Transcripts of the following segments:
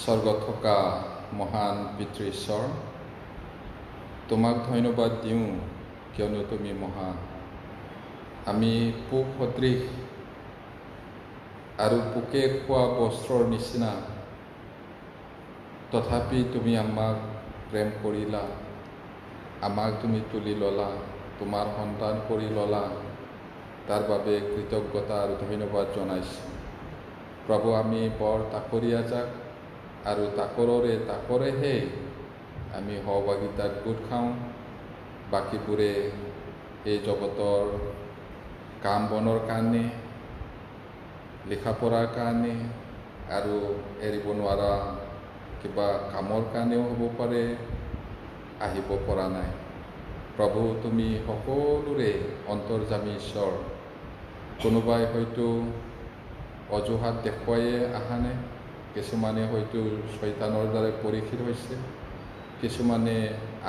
স্বৰ্গত থকা মহান পিতৃ ঈশ্বৰ, তোমাক ধন্যবাদ দিওঁ কিয়নো তুমি মহান। আমি পোক সদৃশ আৰু পোকে খোৱা বস্ত্ৰৰ নিচিনা, তথাপি তুমি আমাক প্ৰেম কৰিলা, আমাক তুমি তুলি ল'লা, তোমাৰ সন্তান কৰি ল'লা। তাৰ বাবে কৃতজ্ঞতা আৰু ধন্যবাদ জনাইছোঁ। প্ৰভু, আমি বৰ তাকৰীয়া যাক আৰু তাকৰেহে আমি সহভাগিতাত গোট খাওঁ। বাকীবোৰে এই জগতৰ কাম বনৰ কাৰণে, লিখা পঢ়াৰ কাৰণে আৰু এৰিব নোৱাৰা কিবা কামৰ কাৰণেও হ'ব পাৰে, আহিব পৰা নাই। প্ৰভু, তুমি সকলোৰে অন্তৰ্যামী ঈশ্বৰ। কোনোবাই হয়তো অজুহাত দেখুৱাইয়ে অহা নাই, কিছুমানে হয়তো শয়তানৰ দ্বাৰা পৰীক্ষিত হৈছে, কিছুমানে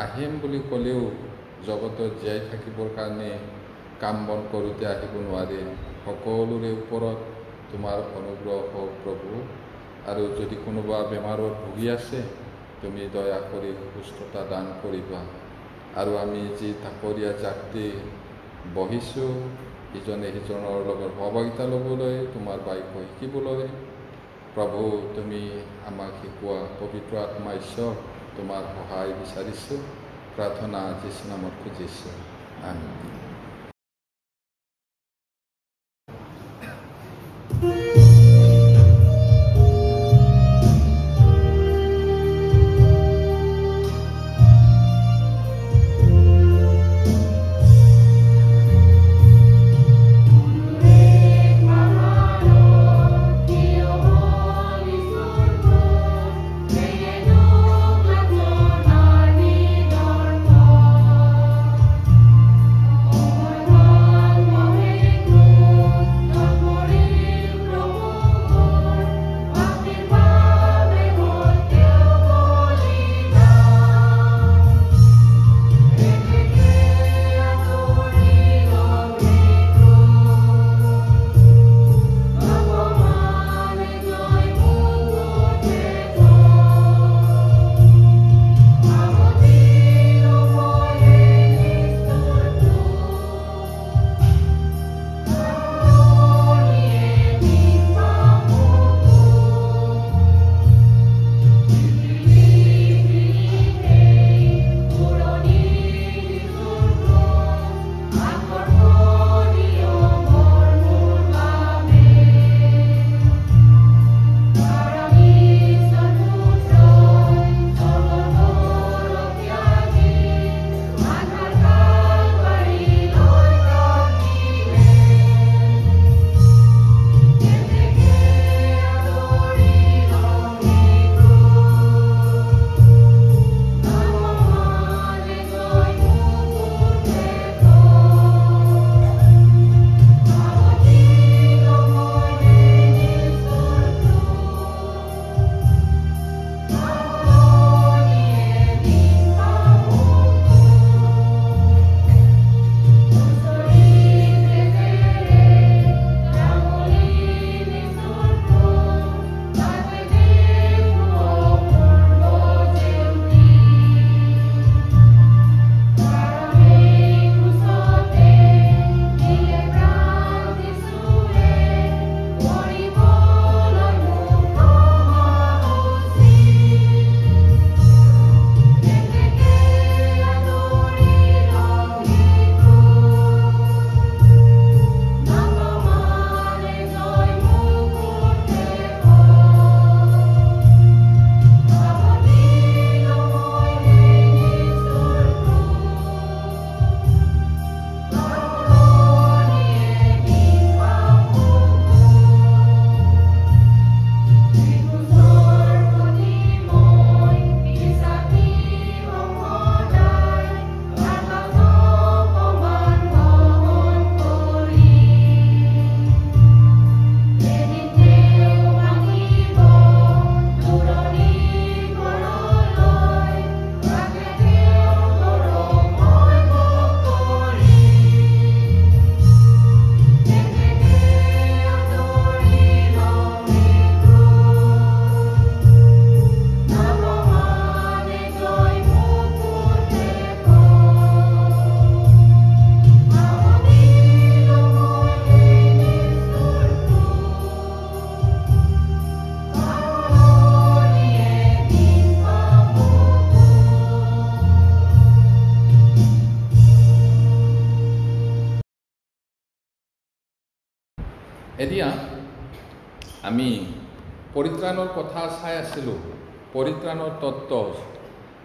আহিম বুলি ক'লেও জগতত জীয়াই থাকিবৰ কাৰণে কাম বন কৰোঁতে আহিব নোৱাৰে। সকলোৰে ওপৰত তোমাৰ অনুগ্ৰহ হওক প্ৰভু। আৰু যদি কোনোবা বেমাৰত ভুগি আছে, তুমি দয়া কৰি সুস্থতা দান কৰিবা। আৰু আমি যি তাকৰীয়া জাতি বহিছোঁ, ইজনে সিজনৰ লগত সহভাগিতা ল'বলৈ, তোমাৰ বাক্য শিকিবলৈ, প্ৰভু তুমি আমাক শিকোৱা। পবিত্ৰ আত্মা ঈশ্বৰ, তোমাৰ সহায় বিচাৰিছোঁ। প্ৰাৰ্থনা যীশু নামত খুজিছোঁ, আমেন। এতিয়া আমি পৰিত্ৰাণৰ কথা চাই আছিলোঁ। পৰিত্ৰাণৰ তত্ত্ব,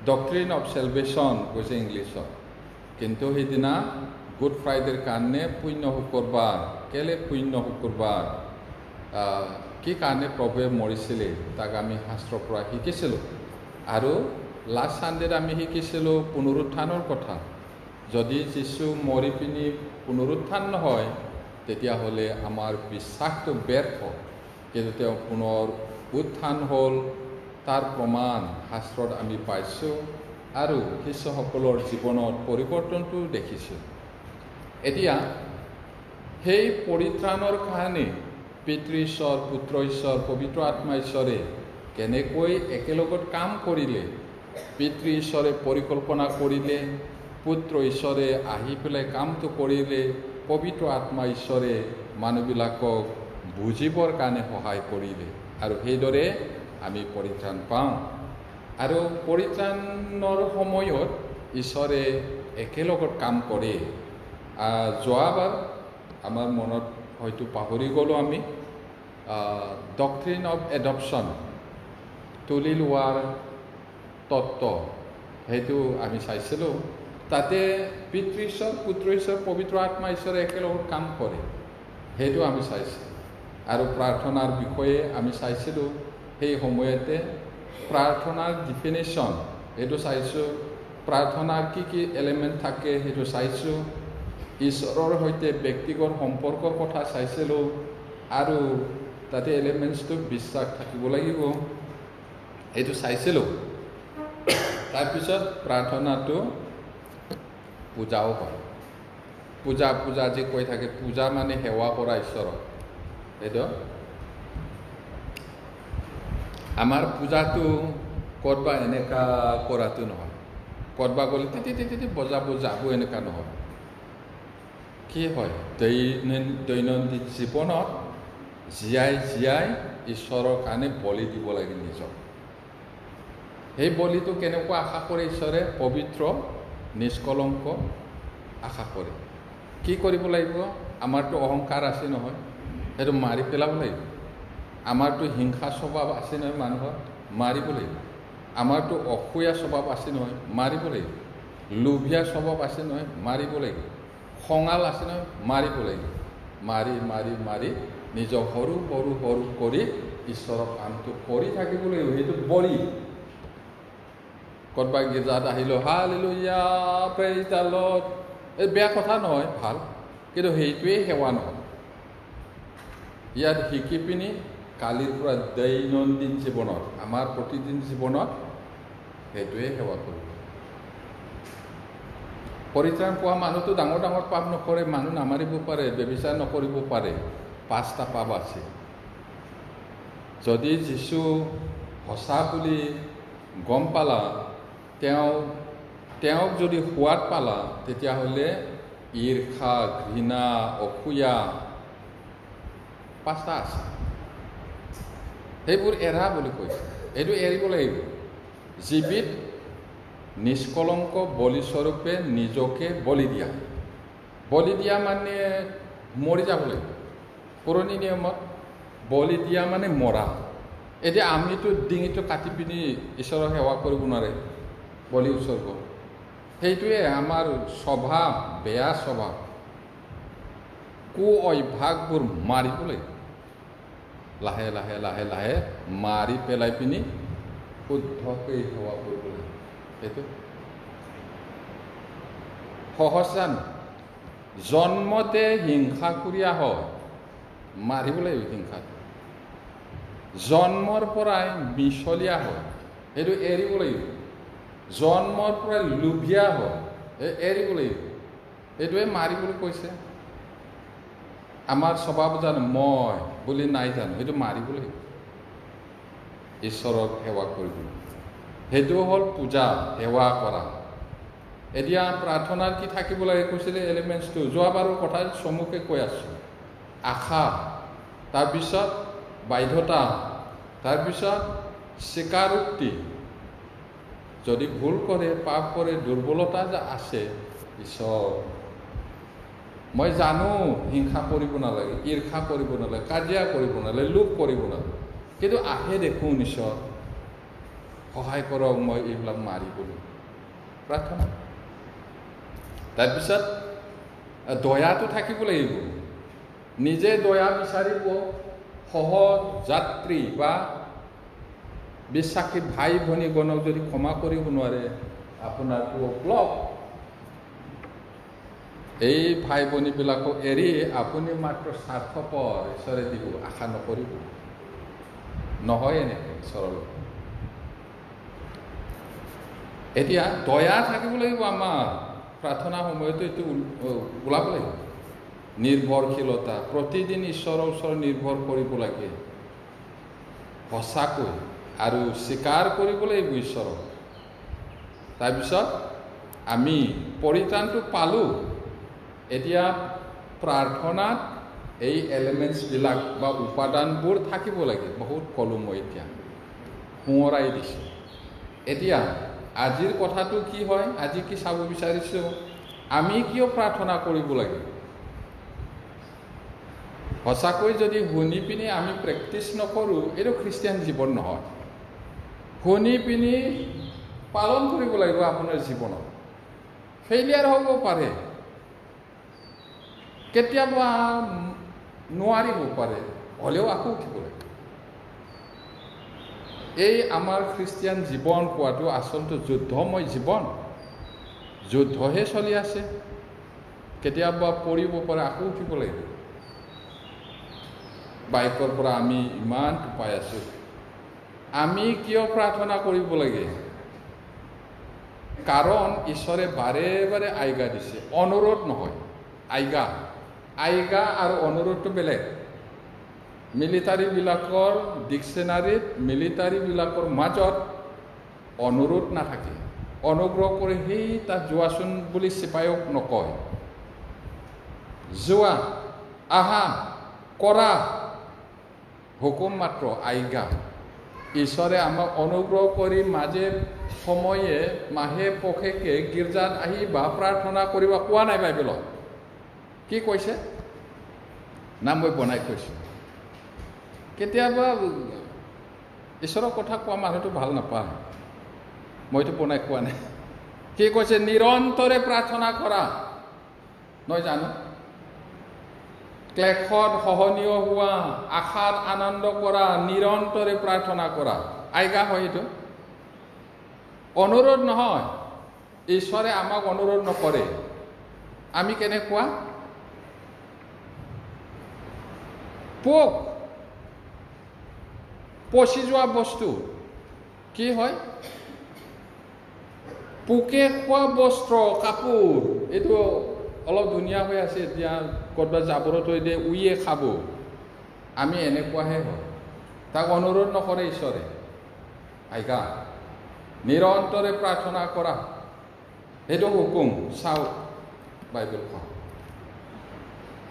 ডক্ট্ৰিন অফ চেলভেশ্যন কৈছে ইংলিছত। কিন্তু সেইদিনা গুড ফ্ৰাইডেৰ কাৰণে পুণ্য শুক্ৰবাৰ, কেলে পুণ্য শুক্ৰবাৰ, কি কাৰণে প্ৰভুৱে মৰিছিলে তাক আমি শাস্ত্ৰৰ পৰা শিকিছিলোঁ। আৰু লাষ্ট ছানডেত আমি শিকিছিলোঁ পুনৰুত্থানৰ কথা। যদি যীশু মৰি পিনি পুনৰুত্থান নহয় তেতিয়াহ'লে আমাৰ বিশ্বাসটো ব্যৰ্থ। কিন্তু তেওঁ পুনৰ উত্থান হ'ল তাৰ প্ৰমাণ শাস্ত্ৰত আমি পাইছোঁ আৰু শিষ্যসকলৰ জীৱনত পৰিৱৰ্তনটো দেখিছোঁ। এতিয়া সেই পৰিত্ৰাণৰ কাৰণে পিতৃ ঈশ্বৰ, পুত্ৰ ঈশ্বৰ, পবিত্ৰ আত্মা ঈশ্বৰে কেনেকৈ একেলগত কাম কৰিলে, পিতৃ ঈশ্বৰে পৰিকল্পনা কৰিলে, পুত্ৰ ঈশ্বৰে আহি পেলাই কামটো কৰিলে, পবিত্ৰ আত্মা ঈশ্বৰে মানুহবিলাকক বুজিবৰ কাৰণে সহায় কৰিলে, আৰু সেইদৰে আমি পৰিত্ৰাণ পাওঁ। আৰু পৰিত্ৰাণৰ সময়ত ঈশ্বৰে একেলগত কাম কৰে। যোৱাবাৰ আমাৰ মনত হয়তো পাহৰি গ'লোঁ আমি, ডক্ট্ৰিন অফ এডপশ্যন, তুলি লোৱাৰ তত্ত্ব, সেইটো আমি চাইছিলোঁ। তাতে পিতৃ ঈশ্বৰ, পুত্ৰ ঈশ্বৰ, পবিত্ৰ আত্মা ঈশ্বৰে একেলগত কাম কৰে, সেইটো আমি চাইছোঁ। আৰু প্ৰাৰ্থনাৰ বিষয়ে আমি চাইছিলোঁ। সেই সময়তে প্ৰাৰ্থনাৰ ডিফিনেশ্যন সেইটো চাইছোঁ, প্ৰাৰ্থনাৰ কি কি এলিমেণ্ট থাকে সেইটো চাইছোঁ, ঈশ্বৰৰ সৈতে ব্যক্তিগত সম্পৰ্কৰ কথা চাইছিলোঁ। আৰু তাতে এলিমেণ্টছটো বিশ্বাস থাকিব লাগিব, সেইটো চাইছিলোঁ। তাৰপিছত প্ৰাৰ্থনাটো পূজাও হয়। পূজা পূজা যি কৈ থাকে, পূজা মানে সেৱা কৰা ঈশ্বৰক। এইটো আমাৰ পূজাটো ক'ৰবা এনেকুৱা কৰাটো নহয়, ক'ৰবা গ'লে তিতি বজাব যাব এনেকুৱা নহয়। কি হয়, দৈনন্দিন জীৱনত জীয়াই ঈশ্বৰৰ কাৰণে বলি দিব লাগে নিজক। সেই বলিটো কেনেকুৱা আশা কৰে ঈশ্বৰে? পবিত্ৰ, নিষ্কলংক আশা কৰে। কি কৰিব লাগিব? আমাৰতো অহংকাৰ আছে নহয়, সেইটো মাৰি পেলাব লাগিব। আমাৰতো হিংসা স্বভাৱ আছে নহয় মানুহৰ, মাৰিব লাগিব। আমাৰতো অসূয়া স্বভাৱ আছে নহয়, মাৰিব লাগিব। লোভীয়া স্বভাৱ আছে নহয়, মাৰিব লাগিব। খঙাল আছে নহয়, মাৰিব লাগিব। মাৰি মাৰি মাৰি নিজক সৰু সৰু সৰু কৰি ঈশ্বৰৰ কামটো কৰি থাকিব লাগিব। সেইটো বলি। ক'ৰবাত গীৰ্জাত আহিলোঁ, হালেলুয়া, প্ৰেইজ দ্য লৰ্ড, এই বেয়া কথা নহয়, ভাল, কিন্তু সেইটোৱেই সেৱা নহয়। ইয়াত শিকি পিনি কালিৰ পৰা দৈনন্দিন জীৱনত, আমাৰ প্ৰতিদিন জীৱনত সেইটোৱেই সেৱা কৰিব। পৰিত্ৰাণ পোৱা মানুহটো ডাঙৰ ডাঙৰ পাপ নকৰে, মানুহ নামাৰিব পাৰে, ব্যভিচাৰ নকৰিব পাৰে, 5টা পাপ আছে। যদি যীশু সঁচা বুলি গম পালা, তেওঁক যদি সোৱাদ পালা, তেতিয়াহ'লে ঈৰ্ষা, ঘৃণা, অসূয়া 5টা আছে, সেইবোৰ এৰা বুলি কৈছে। এইটো এৰিব লাগিব। জীৱিত নিষ্কলংক বলিস্বৰূপে নিজকে বলি দিয়া। বলি দিয়া মানে মৰি যাব লাগিব। পুৰণি নিয়মত বলি দিয়া মানে মৰা। এতিয়া আমিতো ডিঙিটো কাটি পিনি ঈশ্বৰৰ সেৱা কৰিব নোৱাৰে, বলি উৎসৰ্গ। সেইটোৱে আমাৰ স্বভাৱ, বেয়া স্বভাৱ, কু অভ্যাসবোৰ মাৰিব লাগিব। লাহে লাহে লাহে লাহে মাৰি পেলাই পিনি শুদ্ধকৈ সেৱা কৰিব লাগিব। সেইটো সহজ জানো? জন্মতে হিংসাকুৰীয়া হয়, মাৰিব লাগিব হিংসাটো। জন্মৰ পৰাই মিছলীয়া হয়, সেইটো এৰিব লাগিব। জন্মৰ পৰাই লোভীয়া হয়, এৰিব লাগিব। সেইটোৱে মাৰিবলৈ কৈছে। আমাৰ স্বভাৱ জানো মই বুলি নাই জানো? সেইটো মাৰিব লাগিব ঈশ্বৰক সেৱা কৰিবলৈ। সেইটো হ'ল পূজা, সেৱা কৰা। এতিয়া প্ৰাৰ্থনাৰ কি থাকিব লাগে কৈছিলে এলিমেণ্টছটো? যোৱাবাৰৰ কথা চমুকে কৈ আছোঁ। আশা, তাৰপিছত বাধ্যতা, তাৰপিছত স্বীকাৰোক্তি। যদি ভুল কৰে, পাপ কৰে, দুৰ্বলতা যে আছে, ঈশ্বৰ মই জানো হিংসা কৰিব নালাগে, ঈৰ্ষা কৰিব নালাগে, কাজিয়া কৰিব নালাগে, লোভ কৰিব নালাগে, কিন্তু আহে দেখোঁ ঈশ্বৰ সহায় কৰক মই এইবিলাক মাৰিবলৈ। প্ৰাৰ্থনা। তাৰপিছত দয়াটো থাকিব লাগিব। নিজে দয়া বিচাৰিব, সহজ যাত্ৰী বা বিশ্বাসী ভাই ভনীগণক যদি ক্ষমা কৰিব নোৱাৰে, আপোনাৰটো ব্লক। এই ভাই ভনীবিলাকক এৰি আপুনি মাত্ৰ স্বাৰ্থপৰ ঈশ্বৰে দিব আশা নকৰিব। নহয় এনেকৈ ঈশ্বৰৰ লগত। এতিয়া দয়া থাকিব লাগিব আমাৰ প্ৰাৰ্থনা সময়তো, এইটো ওলাব লাগিব। নিৰ্ভৰশীলতা, প্ৰতিদিন ঈশ্বৰৰ ওচৰত নিৰ্ভৰ কৰিব লাগে সঁচাকৈ, আৰু স্বীকাৰ কৰিব লাগিব ঈশ্বৰক। তাৰপিছত আমি পৰিত্ৰাণটো পালোঁ। এতিয়া প্ৰাৰ্থনাত এই এলিমেণ্টছবিলাক বা উপাদানবোৰ থাকিব লাগে। বহুত ক'লোঁ মই, এতিয়া সোঁৱৰাই দিছোঁ। এতিয়া আজিৰ কথাটো কি হয়, আজি কি চাব বিচাৰিছোঁ, আমি কিয় প্ৰাৰ্থনা কৰিব লাগে। সঁচাকৈ যদি শুনি পিনি আমি প্ৰেক্টিছ নকৰোঁ, এইটো খ্ৰীষ্টিয়ান জীৱন নহয়। শুনি পিনি পালন কৰিব লাগিব আপোনাৰ জীৱনত। ফেইলিয়াৰ হ'ব পাৰে, কেতিয়াবা নোৱাৰিব পাৰে, হ'লেও আকৌ উঠিব লাগে। এই আমাৰ খ্ৰীষ্টিয়ান জীৱন কোৱাটো আচলতে যুদ্ধময় জীৱন। যুদ্ধহে চলি আছে। কেতিয়াবা পৰিব পাৰে, আকৌ উঠিব লাগিব। বাইকৰ পৰা আমি ইমান পাই আছোঁ। আমি কিয় প্ৰাৰ্থনা কৰিব লাগে? কাৰণ ঈশ্বৰে বাৰে বাৰে আজ্ঞা দিছে, অনুৰোধ নহয়, আজ্ঞা। আজ্ঞা আৰু অনুৰোধটো বেলেগ। মিলিটাৰীবিলাকৰ ডিকশ্যনাৰীত, মিলিটাৰীবিলাকৰ মাজত অনুৰোধ নাথাকে। অনুগ্ৰহ কৰি সেই তাত যোৱাচোন বুলি চিপায়ক নকয়। যোৱা, আহা, কৰা, হুকুম মাত্ৰ, আজ্ঞা। ঈশ্বৰে আমাক অনুগ্ৰহ কৰি মাজে সময়ে, মাহে পষেকে গীৰ্জাত আহিবা, প্ৰাৰ্থনা কৰিবা কোৱা নাই বাইবেলত। কি কৈছে? না মই বনাই কৈছোঁ? কেতিয়াবা ঈশ্বৰৰ কথা কোৱা মানুহটো ভাল নাপায়। মইতো বনাই কোৱা নাই। কি কৈছে? নিৰন্তৰে প্ৰাৰ্থনা কৰা। নহয় জানো? ক্লেশত সহনীয় হোৱা, আশাত আনন্দ কৰা, নিৰন্তৰে প্ৰাৰ্থনা কৰা। আজ্ঞা হয় এইটো, অনুৰোধ নহয়। ঈশ্বৰে আমাক অনুৰোধ নকৰে। আমি কেনেকুৱা? পোক, পচি যোৱা বস্তু। কি হয়? পোকে খোৱা বস্ত্ৰ, কাপোৰ। এইটো অলপ ধুনীয়া হৈ আছে, এতিয়া ক'ৰবাত জাবৰত থৈ দিয়ে, উইয়ে খাব। আমি এনেকুৱাহে হয়। তাক অনুৰোধ নকৰে ঈশ্বৰে। আজ্ঞা, নিৰন্তৰে প্ৰাৰ্থনা কৰা, সেইটো হুকুম। চাওঁ বাইবেলখন।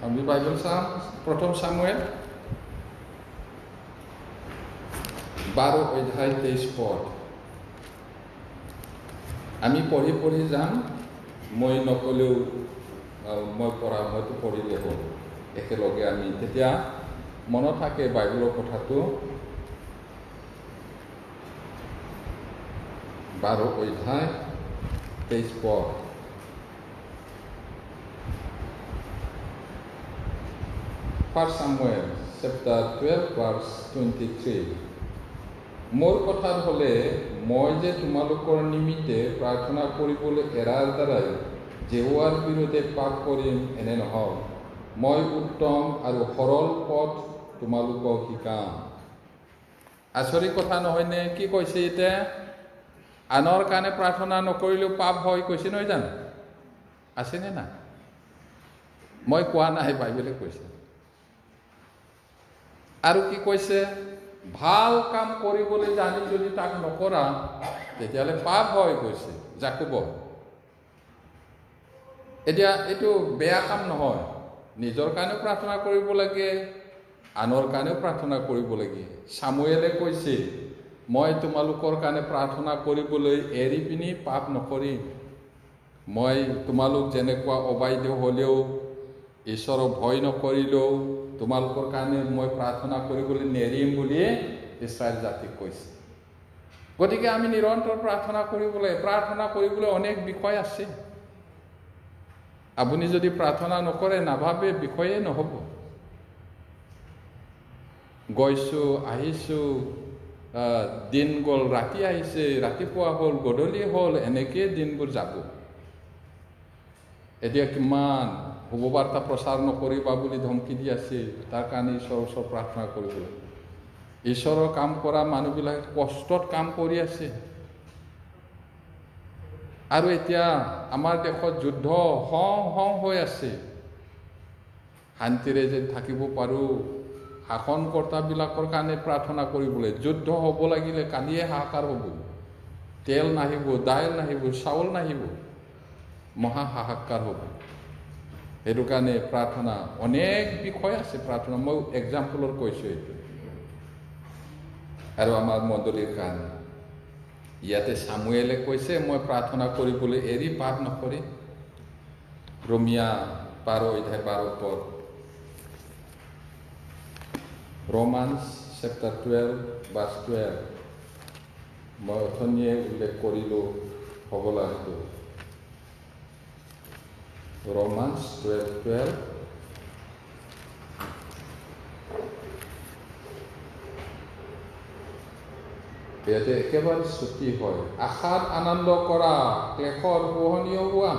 আমি বাইবেল চাম, প্ৰথম সামুৱেল 12 অধ্যায় 23 পদ। আমি পঢ়ি পঢ়ি যাম। মই নকলেও, মইতো পঢ়িলে হ'ল। একেলগে আমি তেতিয়া মনত থাকে বাইবেলৰ কথাটো। 12 অধ্যায় 23 পদ। First Samuel chapter 12 verse 23. মোৰ কথাত হ'লে মই যে তোমালোকৰ নিমিত্তে প্ৰাৰ্থনা কৰিবলৈ এৰাৰ দ্বাৰাই যেহোৱাৰ বিৰুদ্ধে পাপ কৰিম এনে নহয়। মই উত্তম আৰু সৰল পথ তোমালোকক শিকাম। আচৰিত কথা নহয়নে? কি কৈছে এতিয়া? আনৰ কাৰণে প্ৰাৰ্থনা নকৰিলেও পাপ হয় কৈছে, নহয় জানো? আছেনে না? মই কোৱা নাই, বাইবেলে কৈছে। আৰু কি কৈছে? ভাল কাম কৰিবলৈ জানি যদি তাক নকৰা, তেতিয়াহ'লে পাপ হয় কৈছে জাকোবত। এতিয়া এইটো বেয়া কাম নহয়। নিজৰ কাৰণেও প্ৰাৰ্থনা কৰিব লাগে, আনৰ কাৰণেও প্ৰাৰ্থনা কৰিব লাগে। সামুৱেলে কৈছে, মই তোমালোকৰ কাৰণে প্ৰাৰ্থনা কৰিবলৈ এৰি পিনি পাপ নকৰিম। মই তোমালোক যেনেকুৱা অবাধ্য হ'লেও ঈশ্বৰক ভয় নকৰিলেও তোমালোকৰ কাৰণে মই প্ৰাৰ্থনা কৰিবলৈ নেৰিম বুলি ইছৰাইল জাতিক কৈছে। গতিকে আমি নিৰন্তৰ প্ৰাৰ্থনা কৰিবলৈ অনেক বিষয় আছে। আপুনি যদি প্ৰাৰ্থনা নকৰে নাভাবে বিষয়ে নহ'ব। গৈছোঁ আহিছোঁ, দিন গ'ল, ৰাতি আহিছে, ৰাতিপুৱা হ'ল, গধূলি হ'ল, এনেকেই দিনবোৰ যাব। এতিয়া কিমান শুভবাৰ্তা প্ৰচাৰ নকৰিবা বুলি ধমকি দি আছে, তাৰ কাৰণে ঈশ্বৰৰ ওচৰত প্ৰাৰ্থনা কৰিবলৈ। ঈশ্বৰৰ কাম কৰা মানুহবিলাক কষ্টত কাম কৰি আছে। আৰু এতিয়া আমাৰ দেশত যুদ্ধ হং হৈ আছে। শান্তিৰে যে থাকিব পাৰোঁ, শাসনকৰ্তাবিলাকৰ কাৰণে প্ৰাৰ্থনা কৰিবলৈ। যুদ্ধ হ'ব লাগিলে কালিয়ে হাহাকাৰ হ'ব, তেল নাহিব, দাইল নাহিব, চাউল নাহিব, মহা হাহাকাৰ হ'ব। সেইটো কাৰণে প্ৰাৰ্থনা অনেক বিষয় আছে। প্ৰাৰ্থনা মই এক্সাম্পলত কৈছোঁ এইটো। আৰু আমাৰ মণ্ডলীৰ কাৰণে ইয়াতে সামুৱেলে কৈছে মই প্ৰাৰ্থনা কৰিবলৈ এৰি পাপ নকৰি। ৰোমিয়া 12:12 Romans chapter 12 verse 12 মই অথনিয়ে উল্লেখ কৰিলোঁ হ'বলা সেইটো। Romans 12:12 ইয়াতে একেবাৰে ছুটি হয়। আশাত আনন্দ কৰা, ক্লেশৰ পোহনীয় হোৱা,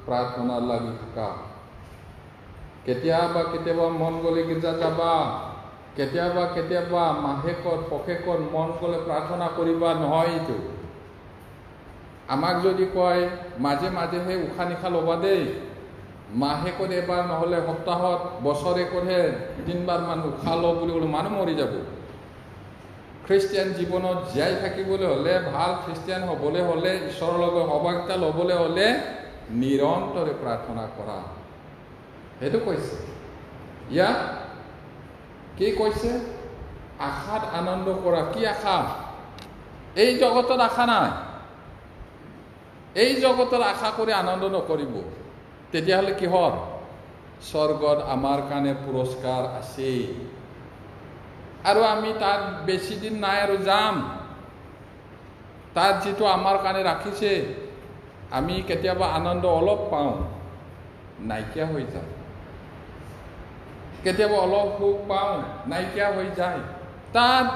প্ৰাৰ্থনা লাগি থকা। কেতিয়াবা মন গ'লে গীৰ্জা যাবা, কেতিয়াবা মাহেকত পষেকত মন গ'লে প্ৰাৰ্থনা কৰিবা, নহয় এইটো। আমাক যদি কয় মাজে মাজেহে উশাহ নিশাহ ল'বা দেই, মাহেকত এবাৰ নহ'লে সপ্তাহত বছৰেকতহে 3 বাৰ মান উশাহ লওঁ বুলি ক'লে মানুহ মৰি যাব। খ্ৰীষ্টিয়ান জীৱনত জীয়াই থাকিবলৈ হ'লে, ভাল খ্ৰীষ্টিয়ান হ'বলৈ হ'লে, ঈশ্বৰৰ লগত সহভাগিতা ল'বলৈ হ'লে নিৰন্তৰে প্ৰাৰ্থনা কৰা। সেইটো কৈছে। ইয়াত কি কৈছে? আশাত আনন্দ কৰা। কি আশা? এই জগতত আশা নাই। এই জগতৰ আশা কৰি আনন্দ নকৰিব। তেতিয়াহ'লে কিহৰ? স্বৰ্গত আমাৰ কাৰণে পুৰস্কাৰ আছে। আৰু আমি তাত বেছি দিন নাই আৰু যাম। তাত যিটো আমাৰ কাৰণে ৰাখিছে, আমি কেতিয়াবা আনন্দ অলপ পাওঁ, নাইকিয়া হৈ যায়। কেতিয়াবা অলপ সুখ পাওঁ, নাইকিয়া হৈ যায়। তাত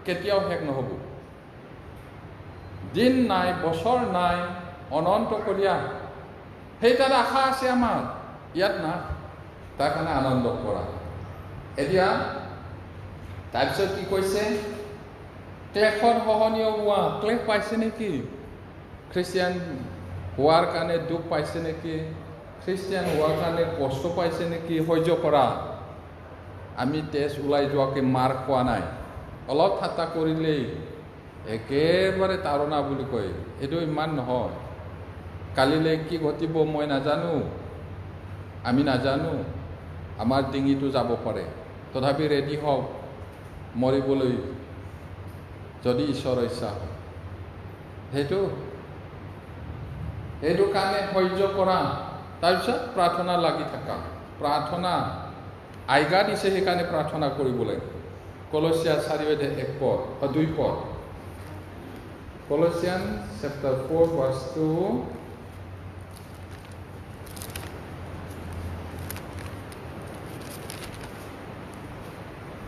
কেতিয়াও শেষ নহ'ব। দিন নাই, বছৰ নাই, অনন্তকলীয়া। সেই তাত আশা আছে আমাৰ, ইয়াত নাই। তাৰ কাৰণে আনন্দ কৰা। এতিয়া তাৰপিছত কি কৈছে? ক্লেশৰ সহনীয় হোৱা। ক্লেশ পাইছে নেকি? খ্ৰীষ্টিয়ান হোৱাৰ কাৰণে দুখ পাইছে নেকি? খ্ৰীষ্টিয়ান হোৱাৰ কাৰণে কষ্ট পাইছে নেকি? সহ্য কৰা। আমি তেজ ওলাই যোৱাকৈ মাৰ খোৱা নাই। অলপ ঠাট্টা কৰিলেই একেবাৰে তাৰণা বুলি কয়, এইটো ইমান নহয়। কালিলৈ কি ঘটিব মই নাজানো, আমি নাজানো। আমাৰ ডিঙিটো যাব পাৰে, তথাপি ৰেডি হওক মৰিবলৈ, যদি ঈশ্বৰৰ ইচ্ছা হয়। সেইটো কাৰণে সহ্য কৰা। তাৰপিছত প্ৰাৰ্থনা লাগি থাকা। প্ৰাৰ্থনা আজ্ঞা দিছে, সেইকাৰণে প্ৰাৰ্থনা কৰিব লাগে। কলছিয়া 4:1-2 Colossians chapter 4 verse 2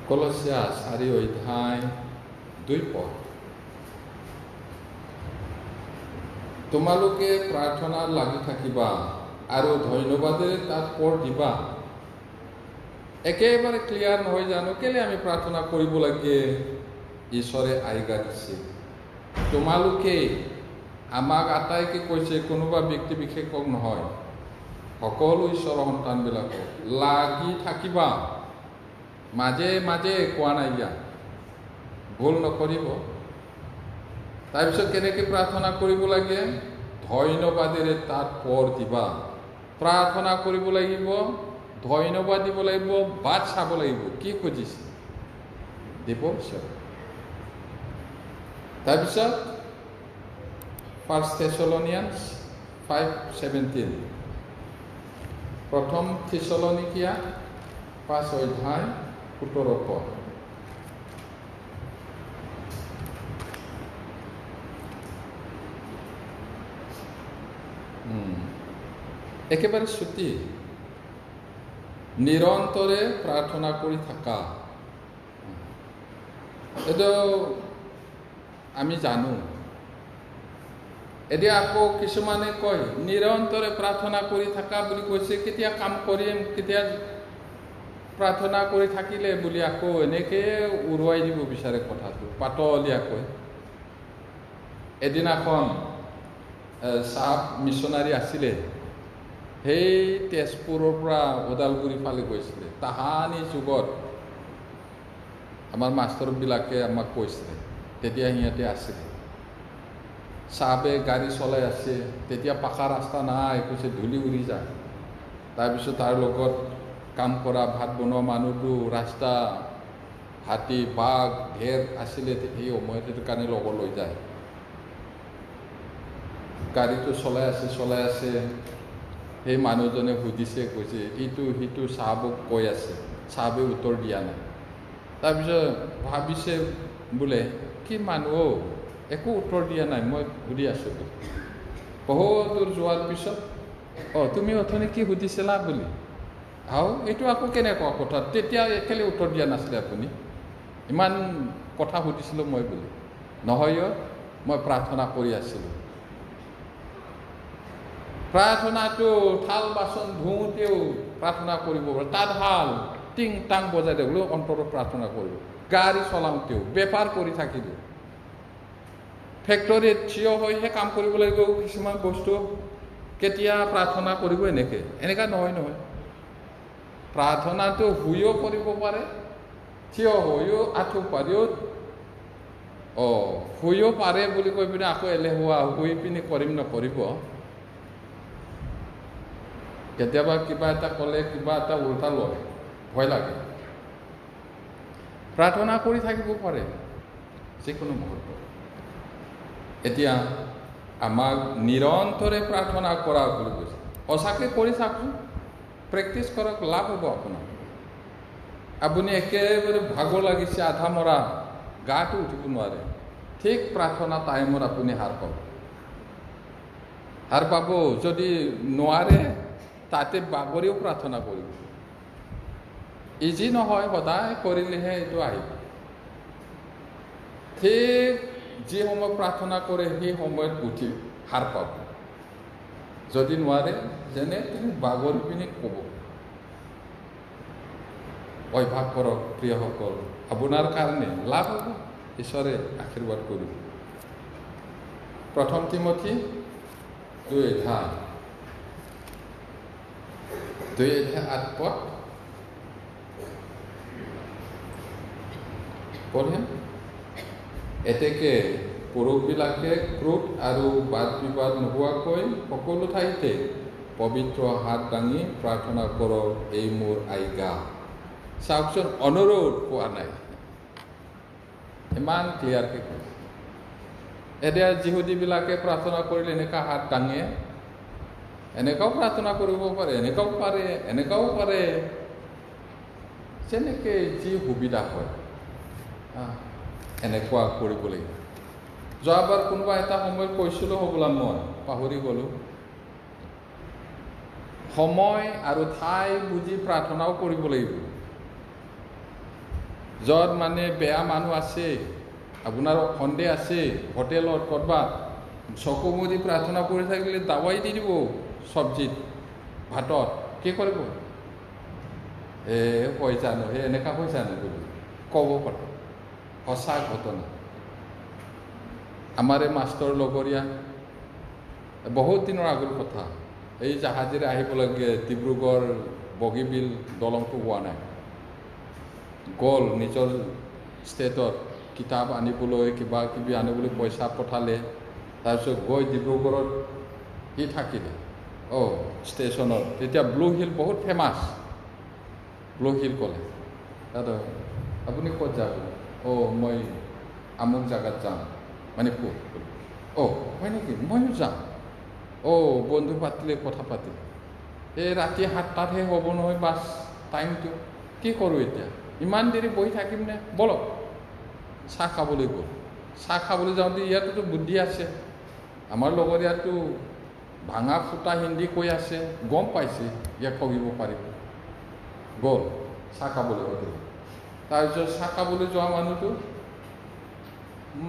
কলছিয়া 4:2 তোমালোকে প্ৰাৰ্থনাত লাগি থাকিবা আৰু ধন্যবাদেৰে তাত পৰ দিবা। একেবাৰে ক্লিয়াৰ নহয় জানো কেলে আমি প্ৰাৰ্থনা কৰিব লাগে? ঈশ্বৰে আজ্ঞা দিছে। তোমালোকে আমাক আটাইকে কৈছে, কোনোবা ব্যক্তি বিশেষক নহয়, সকলো ঈশ্বৰৰ সন্তানবিলাকক লাগি থাকিবা। মাজে মাজে কোৱা নাই, ইয়াত ভুল নকৰিব। তাৰপিছত কেনেকৈ প্ৰাৰ্থনা কৰিব লাগে? ধন্যবাদেৰে তাত পৰ দিবা। প্ৰাৰ্থনা কৰিব লাগিব, ধন্যবাদ দিব লাগিব, বাট চাব লাগিব কি খুজিছে, দিব। তাৰপিছত 1 Thessalonians 5:17 প্ৰথম থিছলনিকিয়া 5 অধ্যায় 17 পদ। একেবাৰে ছুটি। নিৰন্তৰে প্ৰাৰ্থনা কৰি থাকা, এইটো আমি জানো। এতিয়া আকৌ কিছুমানে কয় নিৰন্তৰে প্ৰাৰ্থনা কৰি থাকা বুলি কৈছে, কেতিয়া কাম কৰিম, কেতিয়া প্ৰাৰ্থনা কৰি থাকিলে বুলি আকৌ এনেকৈ উৰুৱাই দিব বিচাৰে কথাটো পাতলীয়াকৈ। এদিনাখন চাহ মিছনাৰী আছিলে, সেই তেজপুৰৰ পৰা ওদালগুৰি ফালে গৈছিলে। তাহানি যুগত আমাৰ মাষ্টৰবিলাকে আমাক কৈছিলে, তেতিয়া সিহঁতে আছিলে। চাহাবে গাড়ী চলাই আছে, তেতিয়া পাকা ৰাস্তা নাই, কৈছে ধূলি উৰি যায়। তাৰপিছত তাৰ লগত কাম কৰা ভাত বনোৱা মানুহটো, ৰাস্তা হাতী বাঘ ঢেৰ আছিলে সেই সময়ত, সেইটো কাৰণে লগত লৈ যায়। গাড়ীটো চলাই আছে, সেই মানুহজনে সুধিছে, কৈছে সিটো চাহাবক কৈ আছে, চাহাবে উত্তৰ দিয়া নাই। তাৰপিছত ভাবিছে বোলে কি মানুহ একো উত্তৰ দিয়া নাই, মই সুধি আছোঁ। বহুত দূৰ যোৱাৰ পিছত তুমি অথনি কি সুধিছিলা বুলি, এইটো আকৌ কেনেকুৱা কথা, তেতিয়া কেলৈ উত্তৰ দিয়া নাছিলে আপুনি, ইমান কথা সুধিছিলোঁ মই বুলি। নহয়, মই প্ৰাৰ্থনা কৰি আছিলোঁ। প্ৰাৰ্থনাটো থাল বাচন ধুওঁতেও প্ৰাৰ্থনা কৰিব পাৰে, তাঁতশাল টিং টাং বজাই দিলেও অন্তৰত প্ৰাৰ্থনা কৰিব, গাড়ী চলাওঁতেও, বেপাৰ কৰি থাকিলেও, ফেক্টৰীত থিয় হৈহে কাম কৰিব লাগিব কিছুমান বস্তু, কেতিয়া প্ৰাৰ্থনা কৰিব এনেকুৱা নহয়। প্ৰাৰ্থনাটো শুইও কৰিব পাৰে, থিয় হৈও আঁঠু পাৰিও শুইও পাৰে বুলি কৈ পিনে আকৌ এলেহুৱা শুই পিনি কৰিম নকৰিব। কেতিয়াবা কিবা এটা ক'লে কিবা এটা উল্টা লয়, ভয় লাগে। প্ৰাৰ্থনা কৰি থাকিব পাৰে যিকোনো মুহূৰ্তত। এতিয়া আমাক নিৰন্তৰে প্ৰাৰ্থনা কৰা বুলি কৈছে। সঁচাকৈ কৰি থাকোঁ, প্ৰেক্টিচ কৰক, লাভ হ'ব আপোনাৰ। আপুনি একেবাৰে ভাগৰ লাগিছে, আধা মৰা, গাটো উঠিব নোৱাৰে, ঠিক প্ৰাৰ্থনা টাইমত আপুনি সাৰ পাব। যদি নোৱাৰে তাতে বাগৰিও প্ৰাৰ্থনা কৰিব। ইজি নহয়, সদায় কৰিলেহে এইটো আহিব। ঠিক যি সময়ত প্ৰাৰ্থনা কৰে সেই সময়ত উঠি সাৰ পাব। যদি নোৱাৰে যেনে বাগৰি পিনি ক'ব। অভ্যাস কৰক প্ৰিয়সকল, আপোনাৰ কাৰণে লাভ হ'ব, ঈশ্বৰে আশীৰ্বাদ কৰিব। প্ৰথম তিমথী 2 অধ্যায় 8 পদ পঢ়িম। এতেকে পুৰুষবিলাকে ক্ৰোধ আৰু বাদ বিবাদ নোহোৱাকৈ সকলো ঠাইতে পবিত্ৰ হাত দাঙি প্ৰাৰ্থনা কৰক, এই মোৰ আজ্ঞা। চাওকচোন, অনুৰোধ কোৱা নাই, ইমান ক্লিয়াৰকৈ কৈছে। এতিয়া যিহুদীবিলাকে প্ৰাৰ্থনা কৰিলে এনেকুৱা হাত দাঙে, এনেকুৱাও প্ৰাৰ্থনা কৰিব পাৰে, এনেকুৱাও পাৰে, যেনেকৈ যি সুবিধা হয় এনেকুৱা কৰিব লাগিব। যোৱাবাৰ কোনোবা এটা সময়ত কৈছিলোঁ হ'বলা, মই পাহৰি গ'লোঁ। সময় আৰু ঠাই বুজি প্ৰাৰ্থনাও কৰিব লাগিব। য'ত মানে বেয়া মানুহ আছে, আপোনাৰ সন্দেহ আছে, হোটেলত ক'ৰবাত চকু মুদি প্ৰাৰ্থনা কৰি থাকিলে দাৱাই দি দিব চব্জিত, ভাতত, কি কৰিব? হৈ জানো, এনেকুৱা হৈ জানো বুলি ক'ব পাৰে। সঁচা ঘটনা। আমাৰ এই মাষ্টৰ লগৰীয়া, বহুত দিনৰ আগৰ কথা, এই জাহাজেৰে আহিব লাগে ডিব্ৰুগড় বগীবিল, দলংটো হোৱা নাই, গ'ল নিজৰ ষ্টেটত কিতাপ আনিবলৈ, কিবা কিবি আনিবলৈ পইচা পঠালে। তাৰপিছত গৈ ডিব্ৰুগড়ত সি থাকিলে ষ্টেচনত। তেতিয়া ব্লু হিল বহুত ফেমাছ, ব্লু হিল ক'লে, দাদা আপুনি ক'ত যাব? মই আমুক জাগাত যাম, মানে ক'ত? হয় নেকি, ময়ো যাম। বন্ধু পাতিলে কথা পাতিম। এই ৰাতি 7টাতহে হ'ব নহয় বাছ টাইমটো, কি কৰোঁ এতিয়া? ইমান দেৰি বহি থাকিম নে? বলক চাহ খাবলৈ গ'ল। চাহ খাবলৈ যাওঁতে ইয়াতোতো বুদ্ধি আছে, আমাৰ লগৰ ইয়াতো ভাঙা ফুটা হিন্দী কৈ আছে, গম পাইছে ইয়াক ঠগিব পাৰিব, গ'ল চাহ খাবলৈ গ'ল। তাৰপিছত চাহ খাবলৈ যোৱা মানুহটো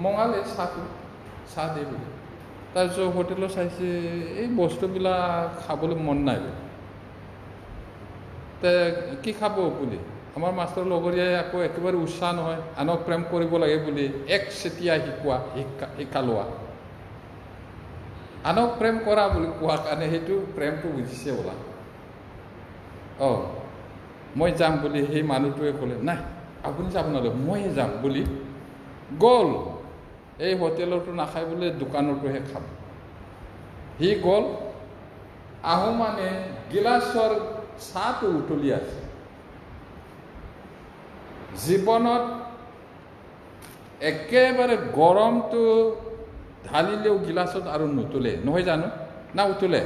মঙালে চাহটো, চাহ দিয়ে বুলি। তাৰপিছত হোটেলত চাইছে এই বস্তুবিলাক খাবলৈ মন নাই, তে কি খাব বুলি আমাৰ মাষ্টৰ লগৰীয়াই আকৌ একেবাৰে উৎসাহ নহয়, আনক প্ৰেম কৰিব লাগে বুলি একচেটিয়া শিক্ষা লোৱা, আনক প্ৰেম কৰা বুলি কোৱা কাৰণে সেইটো প্ৰেমটো বুজিছে বোলা। মই যাম বুলি সেই মানুহটোৱে ক'লে, নাই আপুনি যাব নালাগে ময়ে যাম বুলি গ'ল। এই হোটেলতো নাখায় বোলে, দোকানটোহে খাব। সি গ'ল, আহো মানে গিলাচৰ চাহটো উতলি আছে। জীৱনত একেবাৰে গৰমটো ঢালিলেও গিলাচত আৰু নুতলে নহয় জানো, না উতলে?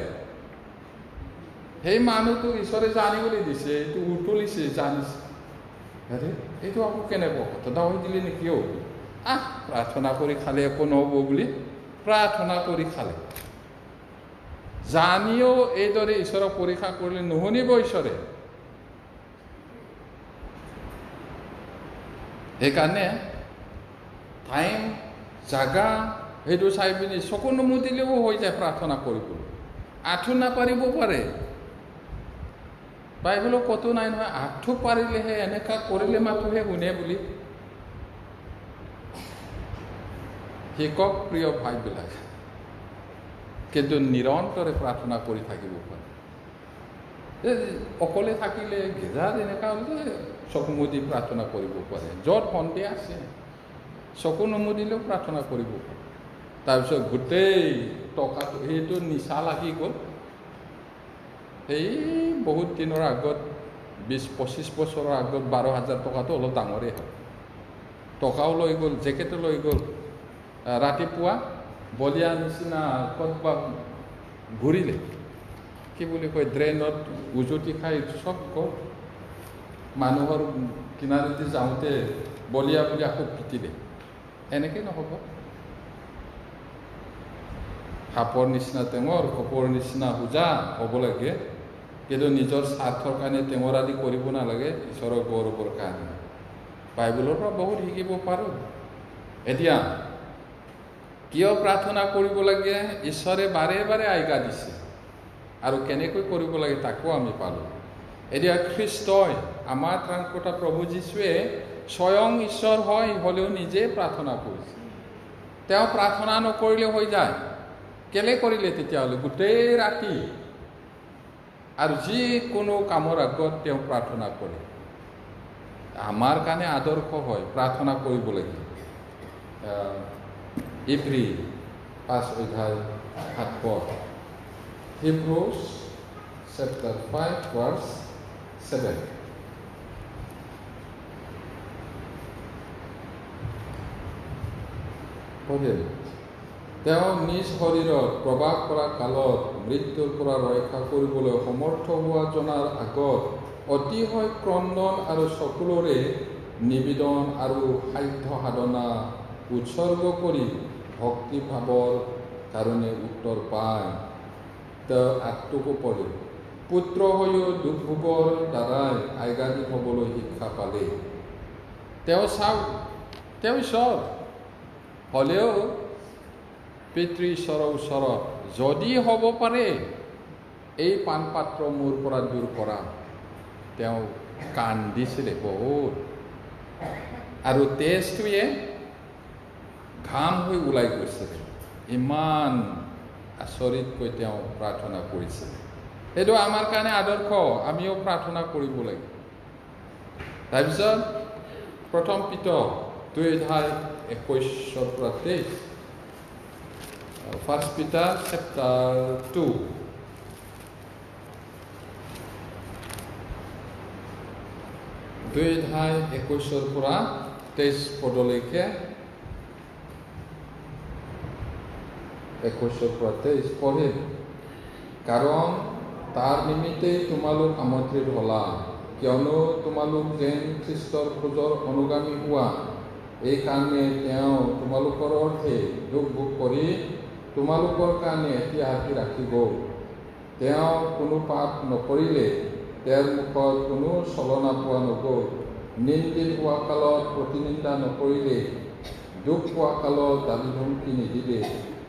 সেই মানুহটো ঈশ্বৰে জানিবলৈ দিছে, এইটো উতলিছে জানিছে। আৰে এইটো আকৌ কেনেকুৱা কথা, দাৱাই দিলে নেকি? প্ৰাৰ্থনা কৰি খালে একো নহ'ব বুলি প্ৰাৰ্থনা কৰি খালে, জানিও এইদৰে ঈশ্বৰক পৰীক্ষা কৰিলে নুশুনিব ঈশ্বৰে। সেইকাৰণে টাইম জাগা সেইটো চাই পিনি চকু নুমুদিলেও হৈ যায় প্ৰাৰ্থনা কৰিবলৈ, আঁঠু নাপাৰিব পাৰে। বাইবেলত ক'তো নাই নহয় আঁঠু পাৰিলেহে, এনেকুৱা কৰিলে মাথোহে শুনে বুলি। শিকক প্ৰিয় ভাইবিলাক, কিন্তু নিৰন্তৰে প্ৰাৰ্থনা কৰি থাকিব পাৰে। অকলে থাকিলে গেজাৰ এনেকুৱা হ'লে চকু মুদি প্ৰাৰ্থনা কৰিব পাৰে, য'ত সন্দেহ আছে চকু নুমুদিলেও প্ৰাৰ্থনা কৰিব পাৰে। তাৰপিছত গোটেই টকাটো সেইটো নিচা লাগি গ'ল। সেই বহুত দিনৰ আগত 20-25 বছৰৰ আগত 12,000 টকাটো অলপ ডাঙৰেই হয়। টকাও লৈ গ'ল, জেকেটো লৈ গ'ল। ৰাতিপুৱা বলিয়া নিচিনা ক'তবা ঘূৰিলে, কি বুলি কয়, ড্ৰেইনত উজুতি খাই চব গ'ল। মানুহৰ কিনাৰেদি যাওঁতে বলিয়া বুলি আকৌ পিটিলে। এনেকৈ নহ'ব। সাপৰ নিচিনা টেঙৰ, কপৰ নিচিনা সোজা হ'ব লাগে, কিন্তু নিজৰ স্বাৰ্থৰ কাৰণে টেঙৰ আদি কৰিব নালাগে, ঈশ্বৰৰ গৌৰৱৰ কাৰণে। বাইবেলৰ পৰা বহুত শিকিব পাৰোঁ। এতিয়া কিয় প্ৰাৰ্থনা কৰিব লাগে? ঈশ্বৰে বাৰে বাৰে আজ্ঞা দিছে, আৰু কেনেকৈ কৰিব লাগে তাকো আমি পালোঁ। এতিয়া খ্ৰীষ্টই, আমাৰ ত্ৰাণকৰ্তা প্ৰভু যীশুৱে স্বয়ং ঈশ্বৰ হয়, হ'লেও নিজে প্ৰাৰ্থনা কৰিছে। তেওঁ প্ৰাৰ্থনা নকৰিলে হৈ যায়। কেলে কৰিলে তেতিয়াহ'লে? গোটেই ৰাতি আৰু যিকোনো কামৰ আগত তেওঁ প্ৰাৰ্থনা কৰে। আমাৰ কাৰণে আদৰ্শ হয় প্ৰাৰ্থনা কৰিব লাগে। ইব্ৰী 5:7 Hebrews chapter 5 verse 7 তেওঁ নিজ শৰীৰত প্ৰবাস কৰা কালত মৃত্যুৰ পৰা ৰক্ষা কৰিবলৈ সমৰ্থ হোৱা জনাৰ আগত অতিশয় ক্ৰন্দন আৰু চকুলোৰে নিবেদন আৰু সাধ্য সাধনা উৎসৰ্গ কৰি ভক্তিভাৱৰ কাৰণে উত্তৰ পায়। তেওঁ আত্মকো পৰে পুত্ৰ হৈও দুখভোগৰ দ্বাৰাই আজ্ঞাধীন হ'বলৈ শিক্ষা পালে। তেওঁ চাওক, তেওঁ ঈশ্বৰ হ'লেও পিতৃ ঈশ্বৰৰ ওচৰত যদি হ'ব পাৰে এই পানপাত্ৰ মোৰ পৰা দূৰ কৰা, তেওঁ কান্দিছিলে বহুত, আৰু তেজটোৱে ঘাম হৈ ওলাই গৈছিলে। ইমান আচৰিতকৈ তেওঁ প্ৰাৰ্থনা কৰিছিলে। সেইটো আমাৰ কাৰণে আদৰ্শ, আমিও প্ৰাৰ্থনা কৰিব লাগে। তাৰপিছত 1 Peter 2:21-23 1 Peter chapter 2 2:21-23 পদলৈকে 21-23 পঢ়িম। কাৰণ তাৰ নিমিত্তেই তোমালোক আমন্ত্ৰিত হ'লা, কিয়নো তোমালোক যেন খ্ৰীষ্টৰ খোজৰ অনুগামী হোৱা, এইকাৰণে তেওঁ তোমালোকৰ অৰ্থে দুখ ভোগ কৰি তোমালোকৰ কাৰণে এটি আশী ৰাখিব। তেওঁ কোনো পাপ নকৰিলে, তেওঁৰ মুখত কোনো চলনা পোৱা নগ'ল। নিন্দিত হোৱা কালত প্ৰতিনিন্দা নকৰিলে, দুখ পোৱা কালত দাবী ধমকি নিদিলে,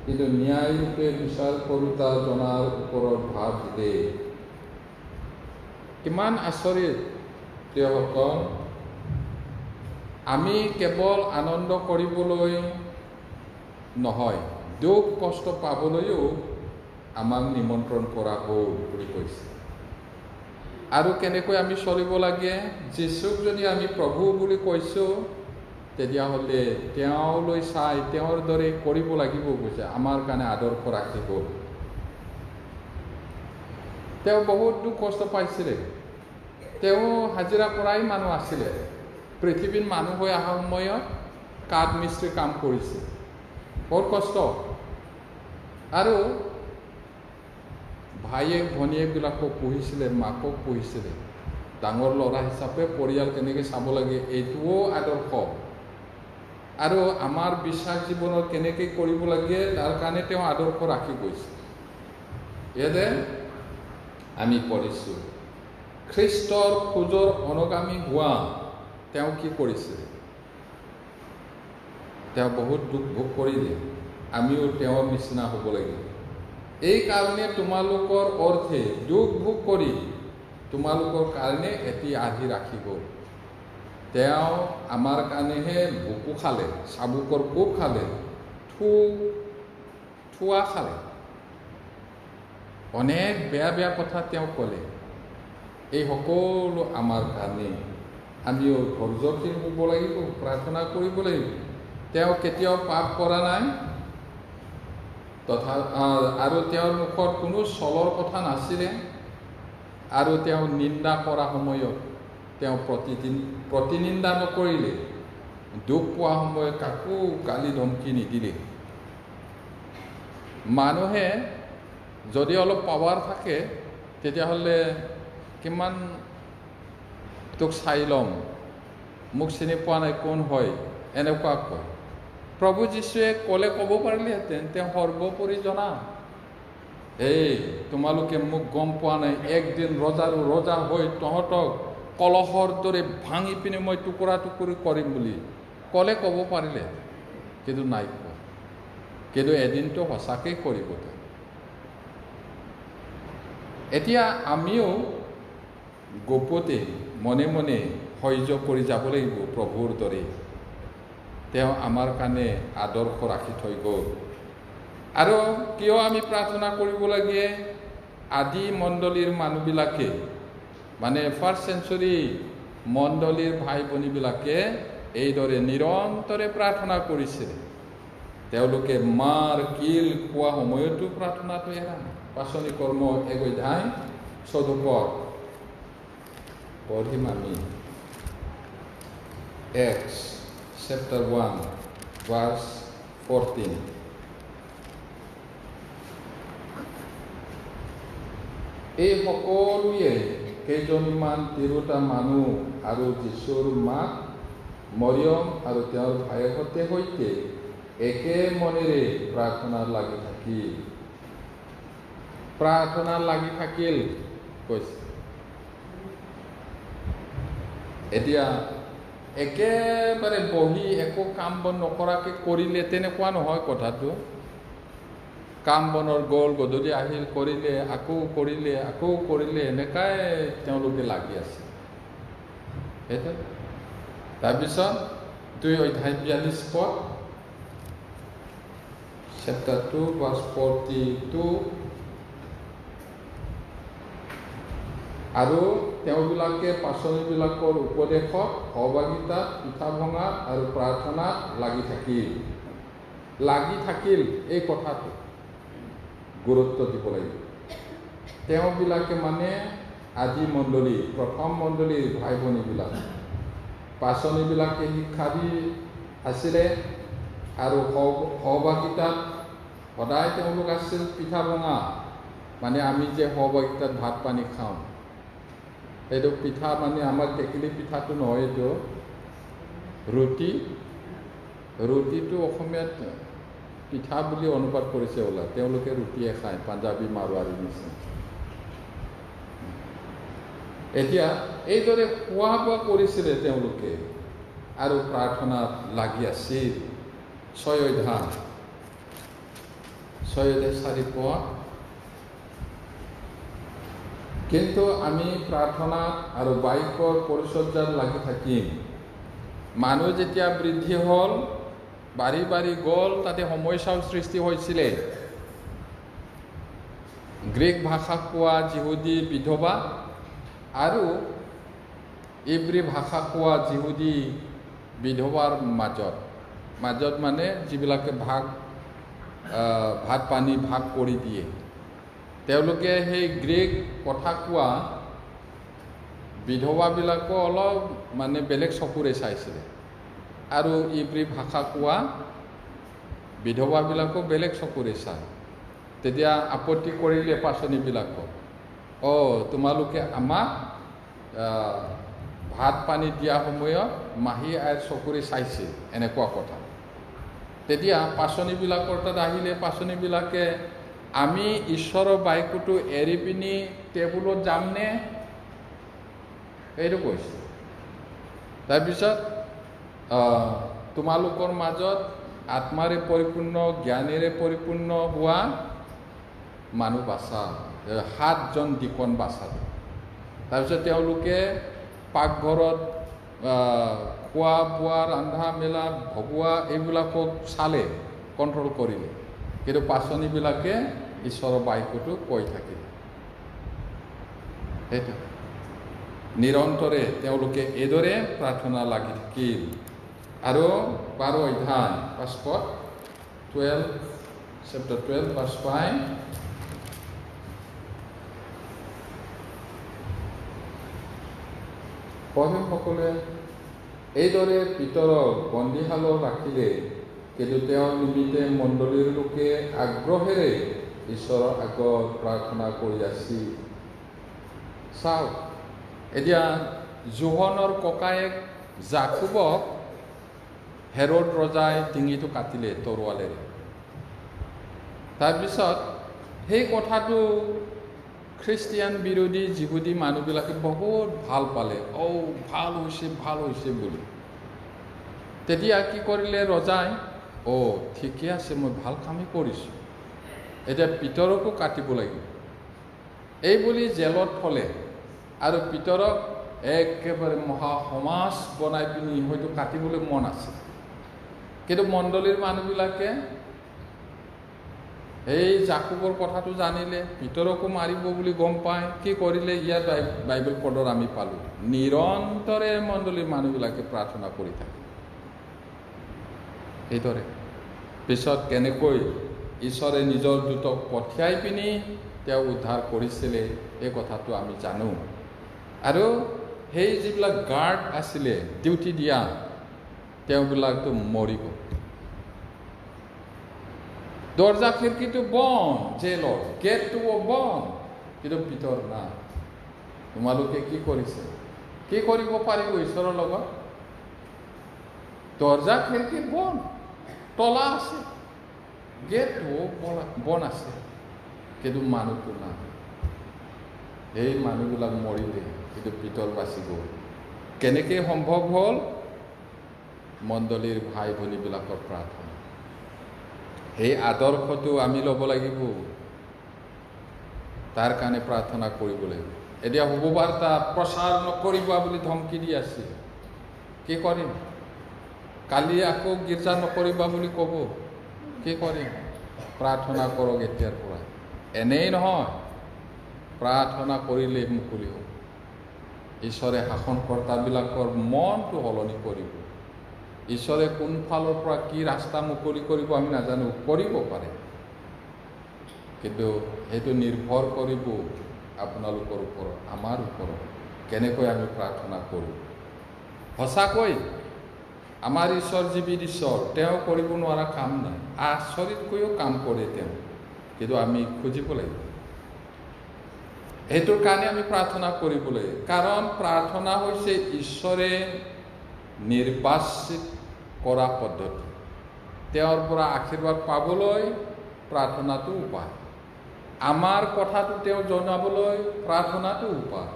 কিন্তু ন্যায়ৰূপে বিচাৰ কৰোঁতা জনাৰ ওপৰত ভাৰ দিলে। কিমান আচৰিত প্ৰিয়সকল! আমি কেৱল আনন্দ কৰিবলৈ নহয়, দুখ কষ্ট পাবলৈও আমাক নিমন্ত্ৰণ কৰা হ'ল বুলি কৈছে। আৰু কেনেকৈ আমি চলিব লাগে? যীশুক যদি আমি প্ৰভু বুলি কৈছোঁ, তেতিয়াহ'লে তেওঁলৈ চাই তেওঁৰ দৰে কৰিব লাগিব কৈছে, আমাৰ কাৰণে আদৰ্শ ৰাখিব। তেওঁ বহুত দুখ কষ্ট পাইছিলে। তেওঁ হাজিৰা কৰাই মানুহ আছিলে। পৃথিৱীত মানুহ হৈ অহা সময়ত কাঠ মিস্ত্ৰী কাম কৰিছে, বহুত কষ্ট। আৰু ভায়েক ভনীয়েকবিলাকক পঢ়িছিলে, মাকক পঢ়িছিলে। ডাঙৰ ল'ৰা হিচাপে পৰিয়াল কেনেকৈ চাব লাগে এইটোও আদৰ্শ। আৰু আমাৰ বিশ্বাস জীৱনত কেনেকৈ কৰিব লাগে তাৰ কাৰণে তেওঁ আদৰ্শ ৰাখি গৈছে। ইয়াতে আমি পঢ়িছোঁ খ্ৰীষ্টৰ খোজৰ অনুগামী হোৱা। তেওঁ কি কৰিছে? তেওঁ বহুত দুখ ভোগ কৰিলে। আমিও তেওঁৰ নিচিনা হ'ব লাগিব। এইকাৰণে তোমালোকৰ অৰ্থে দুখ ভোগ কৰি তোমালোকৰ কাৰণে এটি আধি ৰাখিব। তেওঁ আমাৰ কাৰণেহে বুকু খালে, চাবুকৰ কোব খালে, থোৱা খালে, অনেক বেয়া বেয়া কথা তেওঁ ক'লে। এই সকলো আমাৰ কাৰণে। আমিও ধৈৰ্যশীল হ'ব লাগিব, প্ৰাৰ্থনা কৰিব লাগিব। তেওঁ কেতিয়াও পাপ কৰা নাই, আৰু তেওঁৰ মুখত কোনো চলৰ কথা নাছিলে। আৰু তেওঁ নিন্দা কৰা সময়ত তেওঁ প্ৰতিনিন্দা নকৰিলে, দুখ পোৱা সময়ত কাকো গালি ধমকি নিদিলে। মানুহে যদি অলপ পাৱাৰ থাকে, তেতিয়াহ'লে কিমান তোক চাই ল'ম, মোক চিনি পোৱা নাই কোন হয়, এনেকুৱা কয়। প্ৰভু যীশুৱে ক'লে ক'ব পাৰিলেহেঁতেন, তেওঁ সৰ্বোপৰি জনা। এই তোমালোকে মোক গম পোৱা নাই, একদিন ৰজাৰো ৰজা হৈ তহঁতক কলহৰ দৰে ভাঙি পিনে মই টুকুৰা টুকুৰি কৰিম বুলি ক'লে ক'ব পাৰিলে, কিন্তু নাই কোৱা। কিন্তু এদিনটো সঁচাকৈ কৰিব। এতিয়া আমিও গোপতে মনে মনে সহ্য কৰি যাব লাগিব প্ৰভুৰ দৰে। তেওঁ আমাৰ কাৰণে আদৰ্শ ৰাখি থৈ গ'ল। আৰু কিয় আমি প্ৰাৰ্থনা কৰিব লাগে? আদি মণ্ডলীৰ মানুহবিলাকে, মানে ফাৰ্ষ্ট চেঞ্চুৰী মণ্ডলীৰ ভাই ভনীবিলাকে এইদৰে নিৰন্তৰে প্ৰাৰ্থনা কৰিছিল। তেওঁলোকে মাৰ কিল খোৱা সময়তো প্ৰাৰ্থনাটো এৰা নাই। পাচনি কৰ্ম 1 অধ্যায় 14 পদ পঢ়িম আমি। Acts chapter 1 verse 14. এই সকলোৱে কেইজনমান তিৰোতা মানুহ আৰু যীশুৰ মাক মৰিয়ম আৰু তেওঁৰ ভায়েকহঁতে সৈতে একে মনেৰে প্ৰাৰ্থনাত লাগি থাকিল কৈছে। এতিয়া একেবাৰে বহি একো কাম বন নকৰাকৈ কৰিলে তেনেকুৱা নহয় কথাটো। কাম বনৰ গ'ল, গধূলি আহিল, কৰিলে, আকৌ কৰিলে, এনেকাই তেওঁলোকে লাগি আছে। সেইটো তাৰপিছত 2 অধ্যায় 42 পদ, chapter 2 verse 42। আৰু তেওঁবিলাকে পাচনিবিলাকৰ উপদেশত, সহভাগিতাত, পিঠা ভঙা আৰু প্ৰাৰ্থনাত লাগি থাকিল। এই কথাটো গুৰুত্ব দিব লাগিব। তেওঁবিলাকে মানে আদি মণ্ডলী, প্ৰথম মণ্ডলীৰ ভাই ভনীবিলাক। পাচনিবিলাকে শিক্ষা দি আছিলে আৰু সহভাগিতাত সদায় তেওঁলোক আছিল, পিঠা ভঙা মানে আমি যে সহভাগিতাত ভাত পানী খাওঁ, এইটো পিঠা মানে আমাৰ টেকেলি পিঠাটো নহয়, এইটো ৰুটি। ৰুটিটো অসমীয়াত পিঠা বুলি অনুবাদ কৰিছে ওলা, তেওঁলোকে ৰুটিয়ে খায়, পাঞ্জাবী মাৰোৱাৰী নিচিনা। এতিয়া এইদৰে খোৱা বোৱা কৰিছিলে তেওঁলোকে আৰু প্ৰাৰ্থনাত লাগি আছিল। 6 অধ্যায় 4 পদ। কিন্তু আমি প্ৰাৰ্থনাত আৰু বাক্যৰ পৰিচৰ্যাত লাগি থাকিম। মানুহ যেতিয়া বৃদ্ধি হ'ল, বাঢ়ি বাঢ়ি গ'ল, তাতে সমস্যাৰ সৃষ্টি হৈছিলে। গ্ৰীক ভাষা কোৱা যিহুদী বিধৱা আৰু ইব্ৰী ভাষা কোৱা যিহুদী বিধৱাৰ মাজত মানে যিবিলাকে ভাত পানী ভাগ কৰি দিয়ে, তেওঁলোকে সেই গ্ৰীক কথা কোৱা বিধৱাবিলাকো অলপ মানে বেলেগ চকুৰে চাইছিলে, আৰু ইব্ৰী ভাষা কোৱা বিধৱাবিলাকো বেলেগ চকুৰে চায়। তেতিয়া আপত্তি কৰিলে পাচনিবিলাকক, তোমালোকে আমাক ভাত পানী দিয়া সময়ত মাহী আইৰ চকুৰে চাইছে, এনেকুৱা কথা। তেতিয়া পাচনিবিলাকৰ তাত আহিলে পাচনিবিলাকে, আমি ঈশ্বৰৰ বাক্যটো এৰি পিনি টেবুলত যামনে, এইটো কৈছে। তাৰপিছত তোমালোকৰ মাজত আত্মাৰে পৰিপূৰ্ণ জ্ঞানেৰে পৰিপূৰ্ণ হোৱা মানুহ বাছা, 7 জন ডিকন বাছালে। তাৰপিছত তেওঁলোকে পাকঘৰত খোৱা বোৱা, ৰন্ধা মেলা, ভগোৱা এইবিলাকক চালে, কণ্ট্ৰল কৰিলে। কিন্তু পাচনিবিলাকে ঈশ্বৰৰ বাক্যটো কৈ থাকিলে। সেইটো নিৰন্তৰে তেওঁলোকে এইদৰে প্ৰাৰ্থনা লাগি থাকিল। আৰু 12 অধ্যায় 5 পদ, 12 chapter 12 verse 5। পঢ়কসকলে এইদৰে ভিতৰত বন্দীশালত ৰাখিলে, কিন্তু তেওঁৰ নিমিত্তে মণ্ডলীৰ লোকে আগ্ৰহেৰে ঈশ্বৰৰ আগত প্ৰাৰ্থনা কৰি আছিল। চাওক, এতিয়া যোহনৰ ককায়েক জাকুবক হেৰোদ ৰজাই ডিঙিটো কাটিলে তৰোৱালেৰে। তাৰপিছত সেই কথাটো খ্ৰীষ্টিয়ান বিৰোধী যিহুদী মানুহবিলাকে বহুত ভাল পালে, ভাল হৈছে বুলি। তেতিয়া কি কৰিলে ৰজাই, ঠিকে আছে, মই ভাল কামেই কৰিছোঁ, এতিয়া পিতৰকো কাটিব লাগিব, এই বুলি জেলত থলে। আৰু পিতৰক একেবাৰে মহা সমাজ বনাই পিনি হয়তো কাটিবলৈ মন আছে। কিন্তু মণ্ডলীৰ মানুহবিলাকে এই জাকুবৰ কথাটো জানিলে, পিতৰকো মাৰিব বুলি গম পায়, কি কৰিলে, ইয়াত বাইবেল পদৰ আমি পালোঁ, নিৰন্তৰে মণ্ডলীৰ মানুহবিলাকে প্ৰাৰ্থনা কৰি থাকে। এইদৰে পিছত কেনেকৈ ঈশ্বৰে নিজৰ দূতক পঠিয়াই পিনি তেওঁ উদ্ধাৰ কৰিছিলে, এই কথাটো আমি জানো। আৰু সেই যিবিলাক গাৰ্ড আছিলে ডিউটি দিয়া, তেওঁবিলাকতো মৰিব। দৰ্জা খিৰিকীটো বন্ধ, জেলৰ গেটটো বন্ধ, কিন্তু ভিতৰ নাই। তোমালোকে কি কৰিছে? কি কৰিব পাৰিব ঈশ্বৰৰ লগত? দৰ্জা খিৰিকী বন্ধ, তলা আছে, গেটটো বন্ধ আছে, কিন্তু মানুহটো নাই। এই মানুহবিলাক মৰিলে, কিন্তু ভিতৰ বাচি গ'ল। কেনেকৈ সম্ভৱ হ'ল? মণ্ডলীৰ ভাই ভনীবিলাকৰ প্ৰাৰ্থনা। এই আদৰ্শটো আমি ল'ব লাগিব, তাৰ কাৰণে প্ৰাৰ্থনা কৰিব লাগিব। এতিয়া শুভবাৰ্তা প্ৰচাৰ নকৰিবা বুলি ধমকি দি আছে, কি কৰিম? কালি আকৌ গীৰ্জা নকৰিবা বুলি ক'ব, কি কৰিম? প্ৰাৰ্থনা কৰক এতিয়াৰ পৰা। এনেই নহয়, প্ৰাৰ্থনা কৰিলে মুকলি হ'ব। ঈশ্বৰে শাসনকৰ্তাবিলাকৰ মনটো সলনি কৰিব। ঈশ্বৰে কোনফালৰ পৰা কি ৰাস্তা মুকলি কৰিব আমি নাজানো, কৰিব পাৰে, কিন্তু সেইটো নিৰ্ভৰ কৰিব আপোনালোকৰ ওপৰত, আমাৰ ওপৰত, কেনেকৈ আমি প্ৰাৰ্থনা কৰোঁ। সঁচাকৈ আমাৰ ঈশ্বৰ জীৱিত ঈশ্বৰ, তেওঁ কৰিব নোৱাৰা কাম নাই, আচৰিতকৈও কাম কৰে তেওঁ, কিন্তু আমি খুজিব লাগিব। সেইটোৰ কাৰণে আমি প্ৰাৰ্থনা কৰিবলৈ, কাৰণ প্ৰাৰ্থনা হৈছে ঈশ্বৰে নিৰ্বাচিত কৰা পদ্ধতি। তেওঁৰ পৰা আশীৰ্বাদ পাবলৈ প্ৰাৰ্থনাটো উপায়, আমাৰ কথাটো তেওঁ জনাবলৈ প্ৰাৰ্থনাটো উপায়।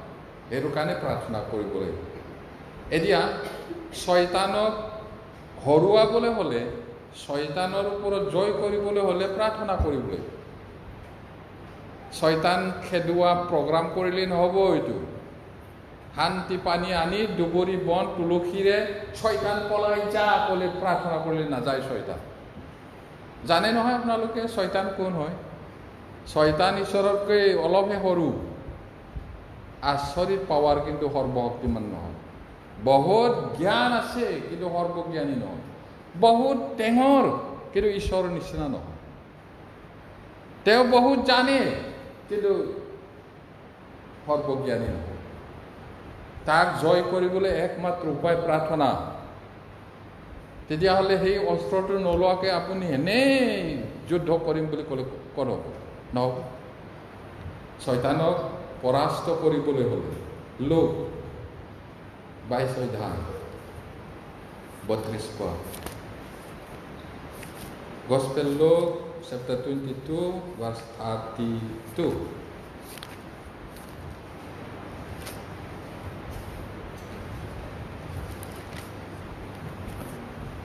সেইটো কাৰণে প্ৰাৰ্থনা কৰিব লাগিব। এতিয়া শয়তানক হৰুৱাবলৈ হ'লে, শয়তানৰ ওপৰত জয় কৰিবলৈ হ'লে প্ৰাৰ্থনা কৰিব লাগিব। শয়তান খেদোৱা প্ৰগ্ৰাম কৰিলে নহ'ব। এইটো শান্তি পানী আনি দুবৰি বন তুলসীৰে শয়তান পলাই যা ক'লে প্ৰাৰ্থনা কৰিলে নাযায় শয়তান। জানে নহয় আপোনালোকে শয়তান কোন হয়? শয়তান ঈশ্বৰতকৈ অলপহে সৰু। আচৰিত পাৱাৰ, কিন্তু সৰ্বশক্তিমান নহয়। বহুত জ্ঞান আছে কিন্তু সৰ্বজ্ঞানী নহয়। বহুত টেঙৰ কিন্তু ঈশ্বৰৰ নিচিনা নহয়। তেওঁ বহুত জানে কিন্তু সৰ্বজ্ঞানী নহয়। তাক জয় কৰিবলৈ একমাত্ৰ উপায় প্ৰাৰ্থনা। তেতিয়াহ'লে সেই অস্ত্ৰটো নোলোৱাকৈ আপুনি এনেই যুদ্ধ কৰিম বুলি ক'লে কৰক, নহ'ব। শয়তানক পৰাস্ত কৰিবলৈ হ'লে লোক 22 অধ্যায় 32 পদ, Gospel Luke chapter 22 verse 32.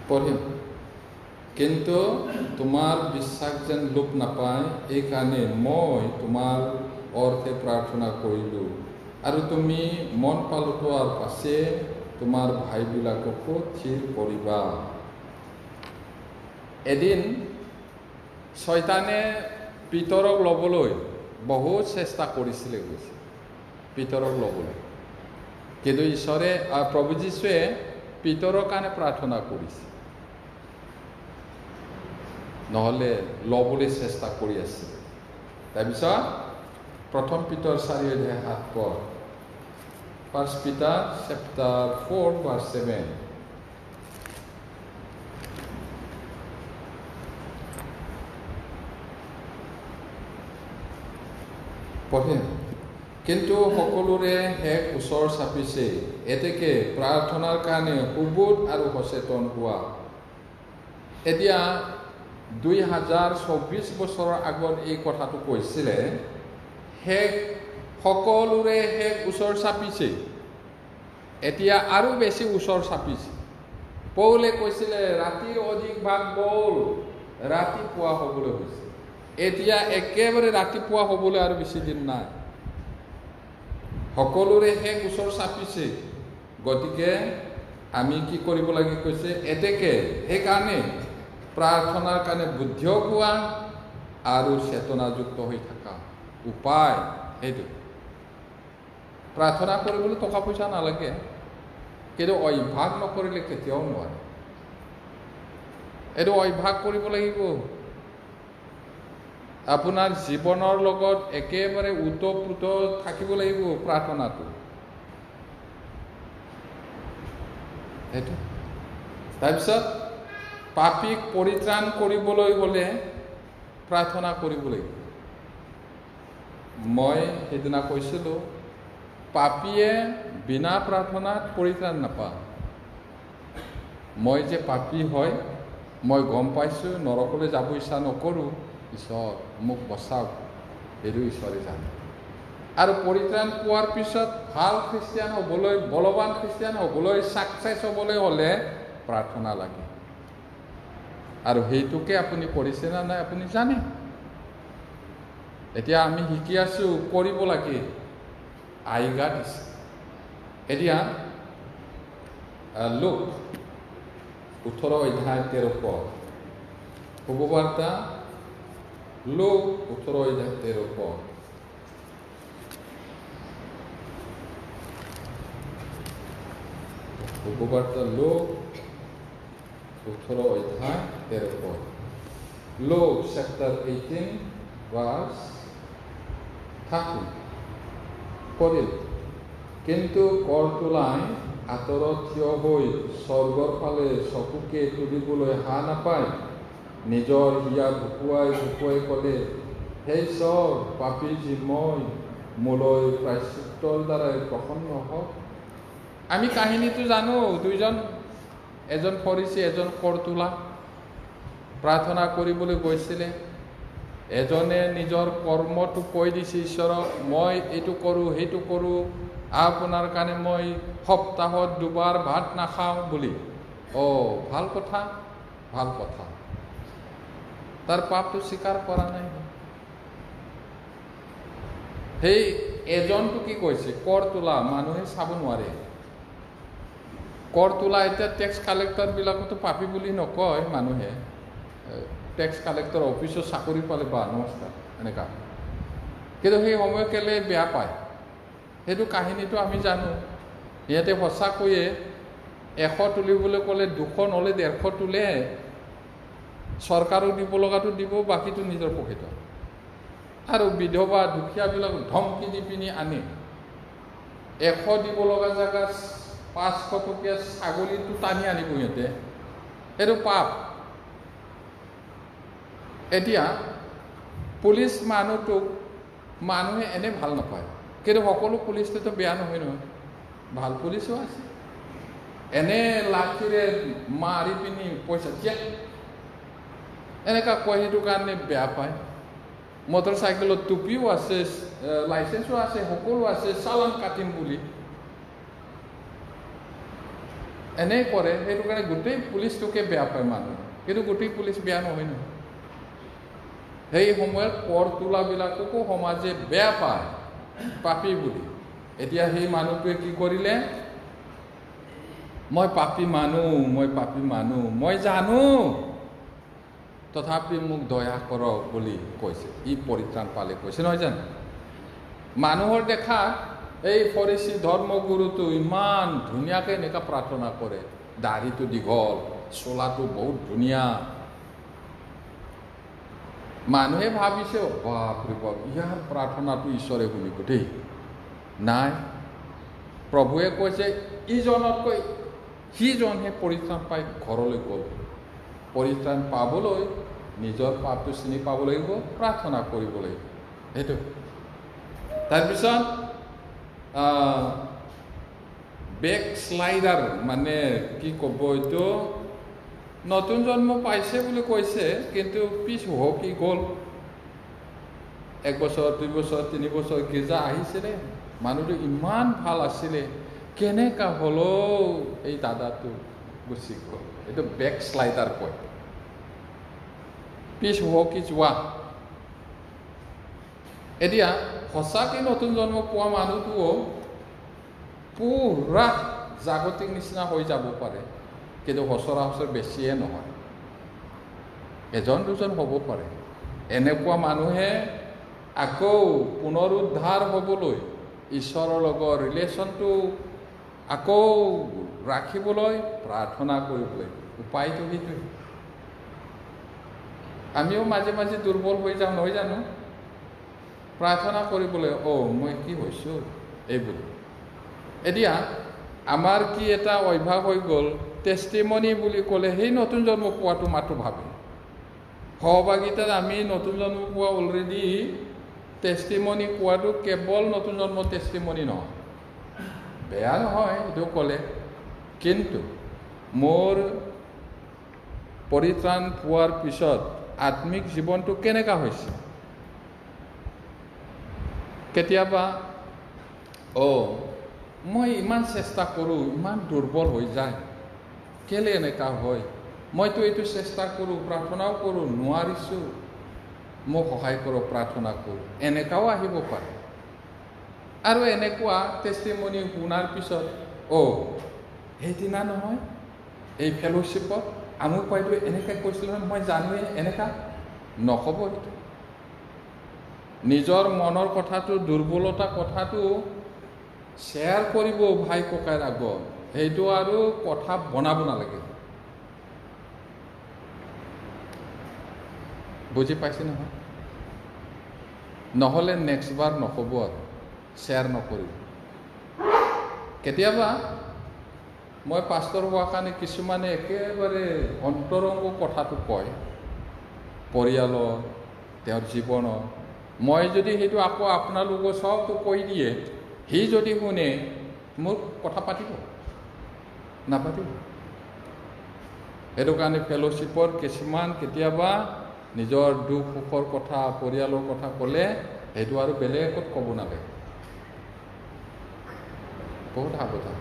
পঢ়িম। কিন্তু তোমাৰ বিশ্বাস যেন লোপ নাপায়, এইকাৰণে মই তোমাৰ অৰ্থে প্ৰাৰ্থনা কৰিলোঁ, আৰু তুমি মন পালটোৱাৰ পাছে তোমাৰ ভাইবিলাককো থিৰ কৰিবা। এদিন শয়তানে পিতৰক ল'বলৈ বহুত চেষ্টা কৰিছিলে, পিতৰক ল'বলৈ। কিন্তু ঈশ্বৰে, প্ৰভু যীশুৱে পিতৰৰ কাৰণে প্ৰাৰ্থনা কৰিছে, নহ'লে ল'বলৈ চেষ্টা কৰি আছিল। তাৰপিছত 1 Peter 4 অধ্যায় 7 পদ, 1 Peter chapter 4 verse 7. পঢ়িম। কিন্তু সকলোৰে শেষ ওচৰ চাপিছে, এতেকে প্ৰাৰ্থনাৰ কাৰণে সুবোধ আৰু সচেতন হোৱা। এতিয়া 2024 বছৰৰ আগত এই কথাটো কৈছিলে, শেষ সকলোৰে শেষ ওচৰ চাপিছে, এতিয়া আৰু বেছি ওচৰ চাপিছে। পৌলে কৈছিলে ৰাতিৰ অধিক ভাগ গ'ল, ৰাতিপুৱা হ'বলৈ হৈছে। এতিয়া একেবাৰে ৰাতিপুৱা হ'বলৈ আৰু বেছি দিন নাই। সকলোৰে শেষ ওচৰ চাপিছে, গতিকে আমি কি কৰিব লাগে কৈছে, এতেকে সেইকাৰণে প্ৰাৰ্থনাৰ কাৰণে বুদ্ধ হোৱা আৰু চেতনাযুক্ত হৈ থকা। উপায় সেইটো। প্ৰাৰ্থনা কৰিবলৈ টকা পইচা নালাগে, কিন্তু অভ্যাস নকৰিলে কেতিয়াও নোৱাৰে। এইটো অভ্যাস কৰিব লাগিব। আপোনাৰ জীৱনৰ লগত একেবাৰে ওতঃপ্ৰোত থাকিব লাগিব প্ৰাৰ্থনাটো। সেইটো। তাৰপিছত পাপীক পৰিত্ৰাণ কৰিবলৈ হ'লে প্ৰাৰ্থনা কৰিব লাগিব। মই সেইদিনা কৈছিলোঁ, পাপীয়ে বিনা প্ৰাৰ্থনাত পৰিত্ৰাণ নাপায়। মই যে পাপী হয় মই গম পাইছোঁ, নৰকলৈ যাব ইচ্ছা নকৰোঁ, ঈশ্বৰ মোক বচাওক, সেইটো ঈশ্বৰে জানে। আৰু পৰিত্ৰাণ পোৱাৰ পিছত ভাল খ্ৰীষ্টিয়ান হ'বলৈ, বলৱান খ্ৰীষ্টিয়ান হ'বলৈ, ছাকচেছ হ'বলৈ হ'লে প্ৰাৰ্থনা লাগে। আৰু সেইটোকে আপুনি কৰিছে নে নাই আপুনি জানে। এতিয়া আমি শিকি আছোঁ, কৰিব লাগে, আজ্ঞা দিছে। এতিয়া লোক 18 অধ্যায় 13 পদ, শুভবাৰ্তা লোক 18 অধ্যায় 13 পদ। শুভবাৰ্তা লোক 18 অধ্যায় 13 পদ। লোক chapter 18 verse 30 পঢ়িল। কিন্তু কৰ তোলাই আঁতৰত থিয় হৈ স্বৰ্গৰ ফালে চকুকে তুলিবলৈ হা নাপায়, নিজৰ হিয়া ভুকুৱাই ভুকুৱাই ক'লে, হে ঈশ্বৰ, পাপী যি মই, মোলৈ প্ৰায়শ্চিত্তৰ দ্বাৰাই প্ৰসন্ন হওক। আমি কাহিনীটো জানো, দুইজন, এজন ফৰিচী, এজন কৰ তোলা, প্ৰাৰ্থনা কৰিবলৈ গৈছিলে। এজনে নিজৰ কৰ্মটো কৈ দিছে ঈশ্বৰক, মই এইটো কৰোঁ সেইটো কৰোঁ, আপোনাৰ কাৰণে মই সপ্তাহত 2 বাৰ ভাত নাখাওঁ বুলি। ভাল কথা, ভাল কথা। তাৰ পাপটো স্বীকাৰ কৰা নাই। সেই এজনটো কি কৈছে? কৰ তোলা, মানুহে চাব নোৱাৰে। কৰ তোলা, এতিয়া টেক্স কালেক্টৰবিলাকতো পাপী বুলি নকয় মানুহে। টেক্স কালেক্টৰ অফিচত চাকৰি পালে বা নমস্কাৰ এনেকুৱা, কিন্তু সেই সময়ত কেলে বেয়া পায় সেইটো কাহিনীটো আমি জানো। সিহঁতে সঁচাকৈয়ে 100 তুলিবলৈ ক'লে 200 নহ'লে 150 তোলে। চৰকাৰক দিব লগাটো দিব, বাকীটো নিজৰ পকেটত। আৰু বিধৱা দুখীয়াবিলাক ধমকি দি পিনি আনে। 100 দিব লগা জেগাত 500 টকীয়া ছাগলীটো টানি আনিব সিহঁতে। সেইটো পাপ। এতিয়া পুলিচ মানুহটোক মানুহে এনে ভাল নাপায়, কিন্তু সকলো পুলিচটোতো বেয়া নহয় নহয়, ভাল পুলিচো আছে। এনে লাঠিৰে মাৰি পিনি পইচা চেক এনেকুৱা কয়, সেইটো কাৰণে বেয়া পায়। মটৰ চাইকেলত টুপিও আছে, লাইচেন্সো আছে, সকলো আছে, চালান কাটিম বুলি এনেই কৰে। সেইটো কাৰণে গোটেই পুলিচটোকে বেয়া পায় মানুহ, কিন্তু গোটেই পুলিচ বেয়া নহয় নহয়। সেই সময়ত কৰ তোলাবিলাককো সমাজে বেয়া পায় পাপী বুলি। এতিয়া সেই মানুহটোৱে কি কৰিলে? মই পাপী মানুহ, মই পাপী মানুহ, মই জানো, তথাপি মোক দয়া কৰক বুলি কৈছে। ই পৰিত্ৰাণ পালে কৈছে নহয় জানো? মানুহৰ দেখাত এই ফৰিচী ধৰ্মগুৰুটো ইমান ধুনীয়াকৈ এনেকুৱা প্ৰাৰ্থনা কৰে, দাঢ়িটো দীঘল, চোলাটো বহুত ধুনীয়া। মানুহে ভাবিছে বাপৰে বাপ, ইয়াৰ প্ৰাৰ্থনাটো ঈশ্বৰে শুনিব দেই। নাই, প্ৰভুৱে কৈছে ইজনতকৈ সিজনহে পৰিত্ৰাণ পাই ঘৰলৈ গ'ল। পৰিত্ৰাণ পাবলৈ নিজৰ পাপটো চিনি পাব লাগিব, প্ৰাৰ্থনা কৰিব লাগিব। সেইটো তাৰপিছত বেক শ্লাইডাৰ মানে কি ক'ব, এইটো নতুন জন্ম পাইছে বুলি কৈছে, কিন্তু পিছ হুহকি গ'ল। 1 বছৰ 2 বছৰ 3 বছৰ গীৰ্জা আহিছিলে, মানুহটো ইমান ভাল আছিলে, কেনেকা হ'লো এই দাদাটো গুচি গ'ল। এইটো বেক শ্লাইডাৰ কয়, পিছ হুহকি যোৱা। এতিয়া সঁচাকৈ নতুন জন্ম পোৱা মানুহটোও পুৰা জাগতিক নিচিনা হৈ যাব পাৰে, কিন্তু সচৰাচৰ বেছিয়ে নহয়, 1-2জন হ'ব পাৰে। এনেকুৱা মানুহে আকৌ পুনৰুদ্ধাৰ হ'বলৈ, ঈশ্বৰৰ লগত ৰিলেশ্যনটো আকৌ ৰাখিবলৈ প্ৰাৰ্থনা কৰিবলৈ উপায়টো সেইটোৱে। আমিও মাজে মাজে দুৰ্বল হৈ যাওঁ নহয় জানো? প্ৰাৰ্থনা কৰিবলৈ, মই কি হৈছোঁ এইবুলি। এতিয়া আমাৰ কি এটা অভ্যাস হৈ গ'ল, টেষ্টিমনি বুলি ক'লে সেই নতুন জন্ম পোৱাটো মাত্ৰ ভাবে। সহভাগিতাত আমি নতুন জন্ম পোৱা অলৰেডি টেষ্টিমনি পোৱাটো কেৱল নতুন জন্ম টেষ্টিমনি নহয়, বেয়া নহয় এইটো ক'লে, কিন্তু মোৰ পৰিত্ৰাণ পোৱাৰ পিছত আত্মিক জীৱনটো কেনেকুৱা হৈছে? কেতিয়াবা মই ইমান চেষ্টা কৰোঁ, ইমান দুৰ্বল হৈ যায়, কেলে এনেকুৱা হয়? মইতো এইটো চেষ্টা কৰোঁ, প্ৰাৰ্থনাও কৰোঁ, নোৱাৰিছোঁ, মোক সহায় কৰক, প্ৰাৰ্থনা কৰোঁ, এনেকুৱাও আহিব পাৰে। আৰু এনেকুৱা টেষ্টিমনি শুনাৰ পিছত সেইদিনা নহয় এই ফেলোশ্বিপত আমুক বাইদেৱে এনেকৈ কৈছিল নহয়, মই জানোৱে, এনেকুৱা নহ'ব। এইটো নিজৰ মনৰ কথাটো, দুৰ্বলতা কথাটো শ্বেয়াৰ কৰিব ভাই ককাইৰ আগত, সেইটো আৰু কথা বনাব নালাগে। বুজি পাইছে নহয়? নহ'লে নেক্সট বাৰ নহ'ব আৰু শ্বেয়াৰ নকৰিব। কেতিয়াবা মই পাষ্টৰ হোৱাৰ কাৰণে কিছুমানে একেবাৰে অন্তৰংগ কথাটো কয়, পৰিয়ালৰ, তেওঁৰ জীৱনৰ, মই যদি সেইটো আকৌ আপোনালোকক চবটো কৈ দিয়ে, সি যদি শুনে মোৰ কথা পাতিব নাপাতিব। সেইটো কাৰণে ফেলোশ্বিপৰ কিছুমান কেতিয়াবা নিজৰ দুখ সুখৰ কথা, পৰিয়ালৰ কথা ক'লে সেইটো আৰু বেলেগত ক'ব নালাগে, বহুত সাৱধান।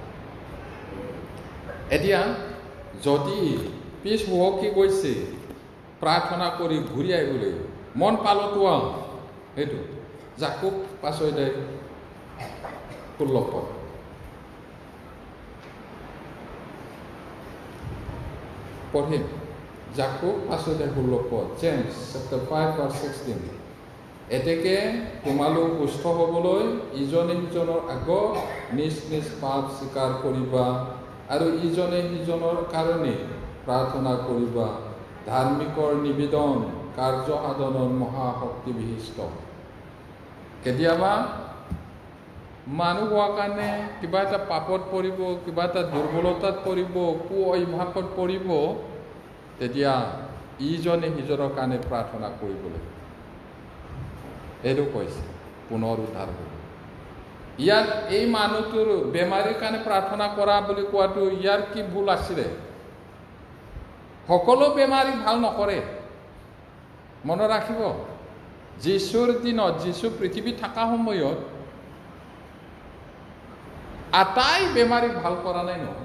এতিয়া যদি পিছ হুহকি গৈছে প্ৰাৰ্থনা কৰি ঘূৰি আহিবলৈ মন পালটোৱা, সেইটো জাকুব 5:16 পঢ়িম। জাকুব 5:16, জেমছ চেপ্টাৰ 5:16। এতেকে তোমালোক সুস্থ হ'বলৈ ইজনে সিজনৰ আগত নিজ নিজ পাপ স্বীকাৰ কৰিবা আৰু ইজনে সিজনৰ কাৰণে প্ৰাৰ্থনা কৰিবা। ধাৰ্মিকৰ নিবেদন কাৰ্য সাধনৰ মহাশক্তি বিশিষ্ট। কেতিয়াবা মানুহ হোৱাৰ কাৰণে কিবা এটা পাপত পৰিব, কিবা এটা দুৰ্বলতাত পৰিব, কু অভ্যাসত পৰিব, তেতিয়া ইজনে সিজনৰ কাৰণে প্ৰাৰ্থনা কৰিবলৈ এইটো কৈছে পুনৰ উদ্ধাৰ হ'ব। ইয়াত এই মানুহটোৰ বেমাৰীৰ কাৰণে প্ৰাৰ্থনা কৰা বুলি কোৱাটো ইয়াৰ কি ভুল আছিলে? সকলো বেমাৰী ভাল নকৰে, মনত ৰাখিব। যীশুৰ দিনত, যীশু পৃথিৱীত থকা সময়ত আটাই বেমাৰী ভাল কৰা নাই নহয়।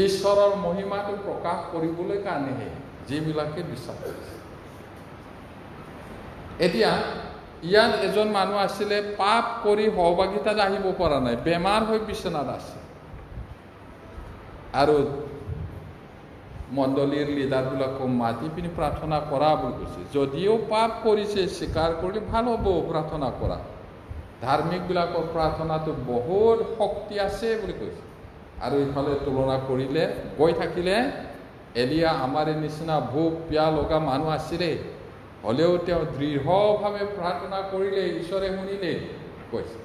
ঈশ্বৰৰ মহিমাটো প্ৰকাশ কৰিবলৈ কাৰণেহে যিবিলাকে বিশ্বাস কৰিছে। এতিয়া ইয়াত এজন মানুহ আছিলে, পাপ কৰি সহভাগিতাত আহিব পৰা নাই, বেমাৰ হৈ বিচনাত আছে। আৰু মণ্ডলীৰ লিডাৰবিলাকক মাতি পিনি প্ৰাৰ্থনা কৰা বুলি কৈছে। যদিও পাপ কৰিছে স্বীকাৰ কৰিলে ভাল হ'ব প্ৰাৰ্থনা কৰা। ধাৰ্মিকবিলাকৰ প্ৰাৰ্থনাটো বহুত শক্তি আছে বুলি কৈছে। আৰু ইফালে তুলনা কৰিলে গৈ থাকিলে এলিয়া আমাৰ নিচিনা ভোক পিয়া লগা মানুহ আছিলে, হ'লেও তেওঁ দৃঢ়ভাৱে প্ৰাৰ্থনা কৰিলে, ঈশ্বৰে শুনিলে কৈছে।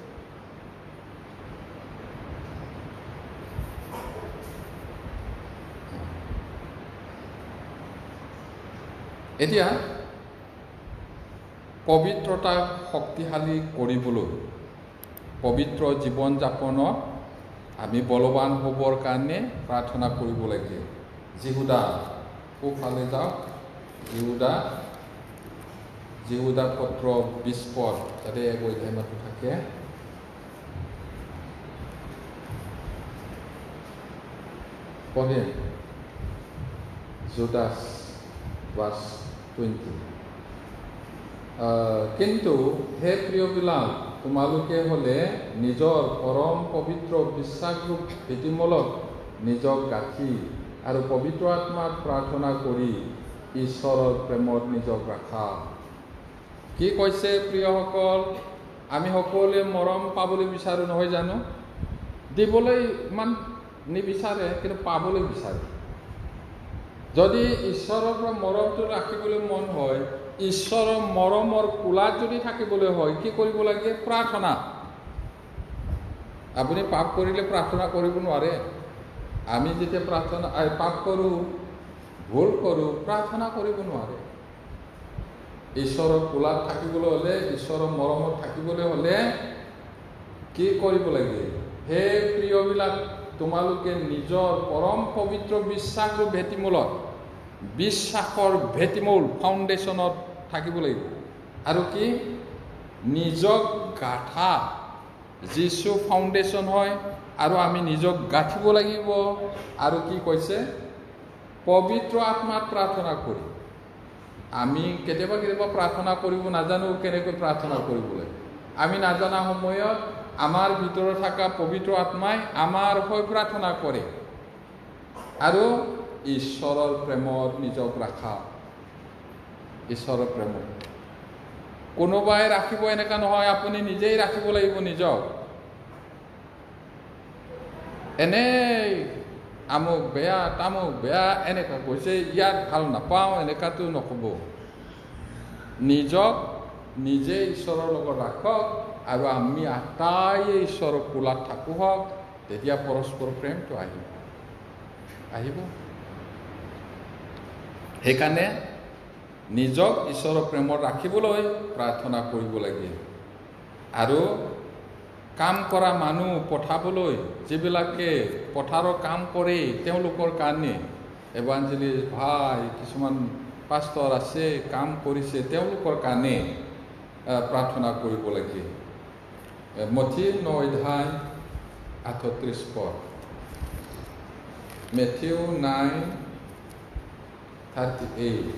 এতিয়া পবিত্ৰতা শক্তিশালী কৰিবলৈ, পবিত্ৰ জীৱন যাপনত আমি বলৱান হ'বৰ কাৰণে প্ৰাৰ্থনা কৰিব লাগে। যিহুদা সোঁফালে যাওক, যিহুদা পত্ৰ 20 পদ, তাতে এক অধ্যায় মাত্ৰ থাকে। পঢ়িম জুদাছ verse 20। কিন্তু হে প্ৰিয়বিলাক, তোমালোকে হ'লে নিজৰ পৰম পবিত্ৰ বিশ্বাসৰূপ ভেটিমূলত নিজক গাঁঠি আৰু পবিত্ৰ আত্মাত প্ৰাৰ্থনা কৰি ঈশ্বৰৰ প্ৰেমত নিজক ৰাখা। কি কৈছে প্ৰিয়সকল? আমি সকলোৱে মৰম পাবলৈ বিচাৰোঁ নহয় জানো? দিবলৈ ইমান নিবিচাৰে, কিন্তু পাবলৈ বিচাৰে। যদি ঈশ্বৰৰ পৰা মৰমটো ৰাখিবলৈ মন হয়, ঈশ্বৰৰ মৰমৰ কোলাত যদি থাকিবলৈ হয়, কি কৰিব লাগে? প্ৰাৰ্থনা। আপুনি পাপ কৰিলে প্ৰাৰ্থনা কৰিব নোৱাৰে। আমি যেতিয়া পাপ কৰোঁ, ভুল কৰোঁ, প্ৰাৰ্থনা কৰিব নোৱাৰে। ঈশ্বৰৰ কোলাত থাকিবলৈ হ'লে, ঈশ্বৰৰ মৰমত থাকিবলৈ হ'লে কি কৰিব লাগে? হে প্ৰিয়বিলাক, তোমালোকে নিজৰ পৰম পবিত্ৰ বিশ্বাসৰ ভেটিমূলত, বিশ্বাসৰ ভেটিমূল ফাউণ্ডেশ্যনত থাকিব লাগিব। আৰু কি? নিজক গাঁঠা। যীশু ফাউণ্ডেশ্যন হয় আৰু আমি নিজক গাঁঠিব লাগিব। আৰু কি কৈছে? পবিত্ৰ আত্মাত প্ৰাৰ্থনা কৰি। আমি কেতিয়াবা প্ৰাৰ্থনা কৰিব নাজানো, কেনেকৈ প্ৰাৰ্থনা কৰিব লাগে। আমি নাজানা সময়ত আমাৰ ভিতৰত থকা পবিত্ৰ আত্মাই আমাৰ হৈ প্ৰাৰ্থনা কৰে। আৰু ঈশ্বৰৰ প্ৰেমত নিজক ৰাখা। ঈশ্বৰৰ প্ৰেমত কোনোবাই ৰাখিব এনেকুৱা নহয়, আপুনি নিজেই ৰাখিব লাগিব নিজক। এনেই আমুক বেয়া, তামুক বেয়া, এনেকুৱা কৈছে, ইয়াত ভাল নাপাওঁ, এনেকুৱাটো নক'ব। নিজক নিজে ঈশ্বৰৰ লগত ৰাখক আৰু আমি আটাইয়ে ঈশ্বৰৰ কোলাত থাকোঁ হওক, তেতিয়া পৰস্পৰ প্ৰেমটো আহিব। সেইকাৰণে নিজক ঈশ্বৰৰ প্ৰেমত ৰাখিবলৈ প্ৰাৰ্থনা কৰিব লাগে আৰু কাম কৰা মানুহ পঠাবলৈ যিবিলাকে পথাৰৰ কাম কৰে তেওঁলোকৰ কাৰণে এভাঞ্জেলিষ্ট ভাই কিছুমান পাষ্টৰ আছে কাম কৰিছে তেওঁলোকৰ কাৰণে প্ৰাৰ্থনা কৰিব লাগে মথি 9:38 পদ Matthew 9:38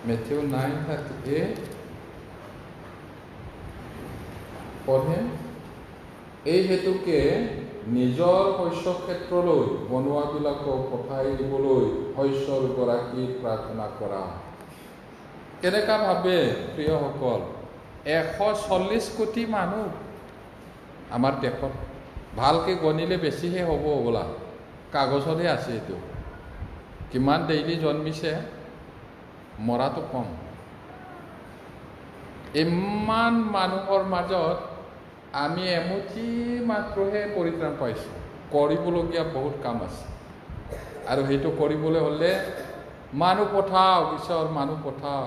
Matthew 9:38 পঢ়ে এই হেতুকে নিজৰ শস্য ক্ষেত্ৰলৈ বনোৱাবিলাকক পঠাই দিবলৈ শস্যৰ গৰাকী প্ৰাৰ্থনা কৰা কেনেকা ভাবে প্ৰিয়সকল 140 কোটি মানুহ আমাৰ দেশত ভালকে গণিলে বেছিহে হ'ব বোলা কাগজতহে আছে এইটো কিমান ডেইলি জন্মিছে মৰাটো কম ইমান মানুহৰ মাজত আমি এমুঠি মাত্ৰহে পৰিত্ৰাণ পাইছোঁ কৰিবলগীয়া বহুত কাম আছে আৰু সেইটো কৰিবলৈ হ'লে মানুহ পঠাও ঈশ্বৰ মানুহ পঠাও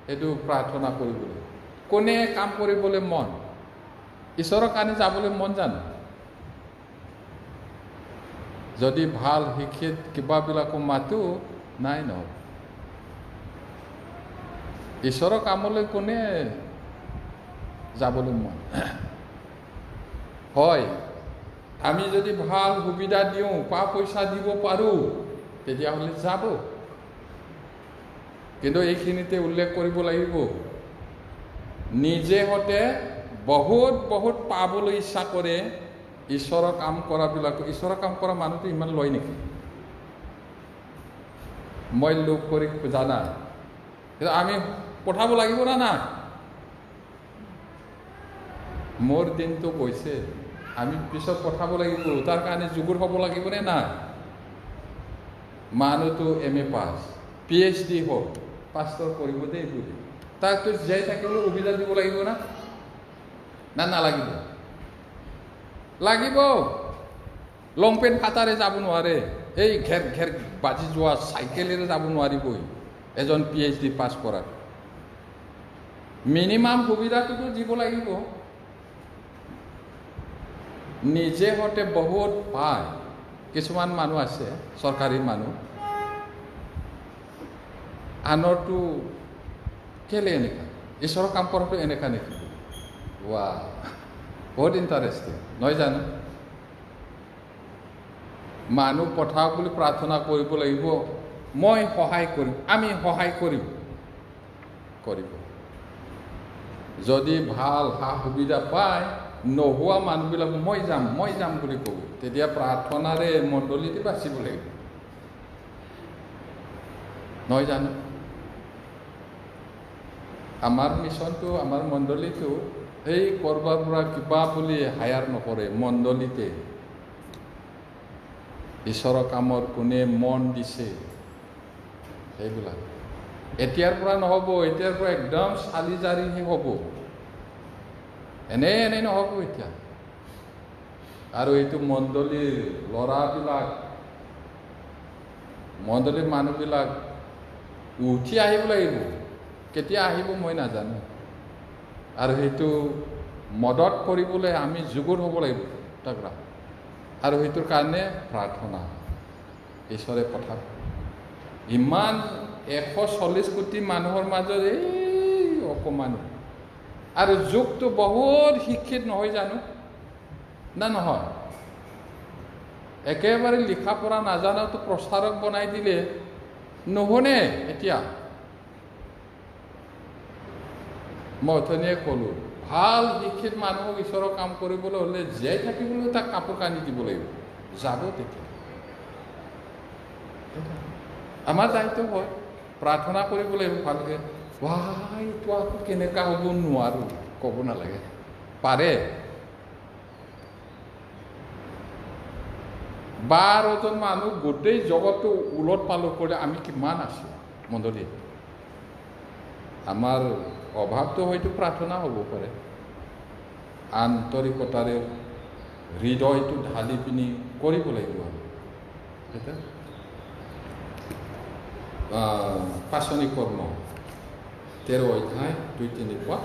সেইটো প্ৰাৰ্থনা কৰিবলৈ কোনে কাম কৰিবলৈ মন ঈশ্বৰৰ কাৰণে যাবলৈ মন জানো যদি ভাল শিক্ষিত কিবাবিলাকো মাতো নাই নহ'ব ঈশ্বৰৰ কামলৈ কোনে যাবলৈ মন হয় আমি যদি ভাল সুবিধা দিওঁ পইচা দিব পাৰোঁ তেতিয়াহ'লে যাব কিন্তু এইখিনিতে উল্লেখ কৰিব লাগিব নিজে হতে বহুত বহুত পাবলৈ ইচ্ছা কৰে ঈশ্বৰৰ কাম কৰাবিলাক ঈশ্বৰৰ কাম কৰা মানুহটো ইমান লয় নেকি মই লোক কৰি জানা কিন্তু আমি পঠাব লাগিব না মোৰ দিনটো গৈছে আমি পিছত পঠাব লাগিব তাৰ কাৰণে যোগ্য হ'ব লাগিব নে না মানুহটো MA পাছ PhD হ'ল পাষ্টৰ কৰিব দেই বুলি তাকতো যাই থাকিবলৈ সুবিধা দিব লাগিব না নালাগিব লাগিব লং পেণ্ট ফাটাৰে যাব নোৱাৰে এই ঘেৰ ঘেৰ বাজি যোৱা চাইকেলেৰে যাব নোৱাৰিবই এজন PhD পাছ কৰা মিনিমাম সুবিধাটোতো দিব লাগিব নিজে হতে বহুত পায় কিছুমান মানুহ আছে চৰকাৰী মানুহ আনৰটো কেলে এনেকা ঈশ্বৰৰ কাম কৰাটো এনেকা নেকি ৱা বহুত ইণ্টাৰেষ্টিং নহয় জানো মানুহ পঠাওক বুলি প্ৰাৰ্থনা কৰিব লাগিব মই সহায় কৰিম আমি সহায় কৰিব যদি ভাল সা সুবিধা পায় নোহোৱা মানুহবিলাক মই যাম বুলি ক'ব তেতিয়া প্ৰাৰ্থনাৰে মণ্ডলীতে বাচিব লাগিব নহয় জানো আমাৰ মিছনটো আমাৰ মণ্ডলীটো এই কৰবাৰ পৰা কিবা বুলি হায়াৰ নকৰে মণ্ডলীতে ঈশ্বৰৰ কামৰ কোনে মন দিছে সেইবিলাক এতিয়াৰ পৰা নহ'ব এতিয়াৰ পৰা একদম চালি জাৰিহে হ'ব এনেই নহ'ব এতিয়া আৰু এইটো মণ্ডলীৰ ল'ৰাবিলাক মণ্ডলীৰ মানুহবিলাক উঠি আহিব লাগিব কেতিয়া আহিব মই নাজানো আৰু সেইটো মদত কৰিবলৈ আমি যোগ্য হ'ব লাগিব তাকৰা আৰু সেইটোৰ কাৰণে প্ৰাৰ্থনা ঈশ্বৰে পঠাব ইমান 140 কোটি মানুহৰ মাজত এই অকমান আৰু যুগটো বহুত শিক্ষিত নহয় জানো না নহয় একেবাৰে লিখা পঢ়া নাজানাটো প্ৰচাৰক বনাই দিলে নহনে এতিয়া মই অথনিয়ে ক'লো ভাল শিক্ষিত মানুহক ঈশ্বৰৰ কাম কৰিবলৈ হ'লে জীয়াই থাকিবলৈ তাক কাপোৰ কানি দিব লাগিব যাব তেতিয়া আমাৰ দায়িত্ব হয় প্ৰাৰ্থনা কৰিব লাগিব ভালকে এইটো আকৌ কেনেকা হ'ব নোৱাৰো ক'ব নালাগে পাৰে 12জন মানুহ গোটেই জগতটো উলট পালট কৰি আমি কিমান আছো মণ্ডলী আমাৰ অভাৱটো হয়তো প্ৰাৰ্থনা হ'ব পাৰে আন্তৰিকতাৰে হৃদয়টো ঢালি পিনি কৰিব লাগিব পাচনি কৰ্ম 13 অধ্যায় 2-3 পদ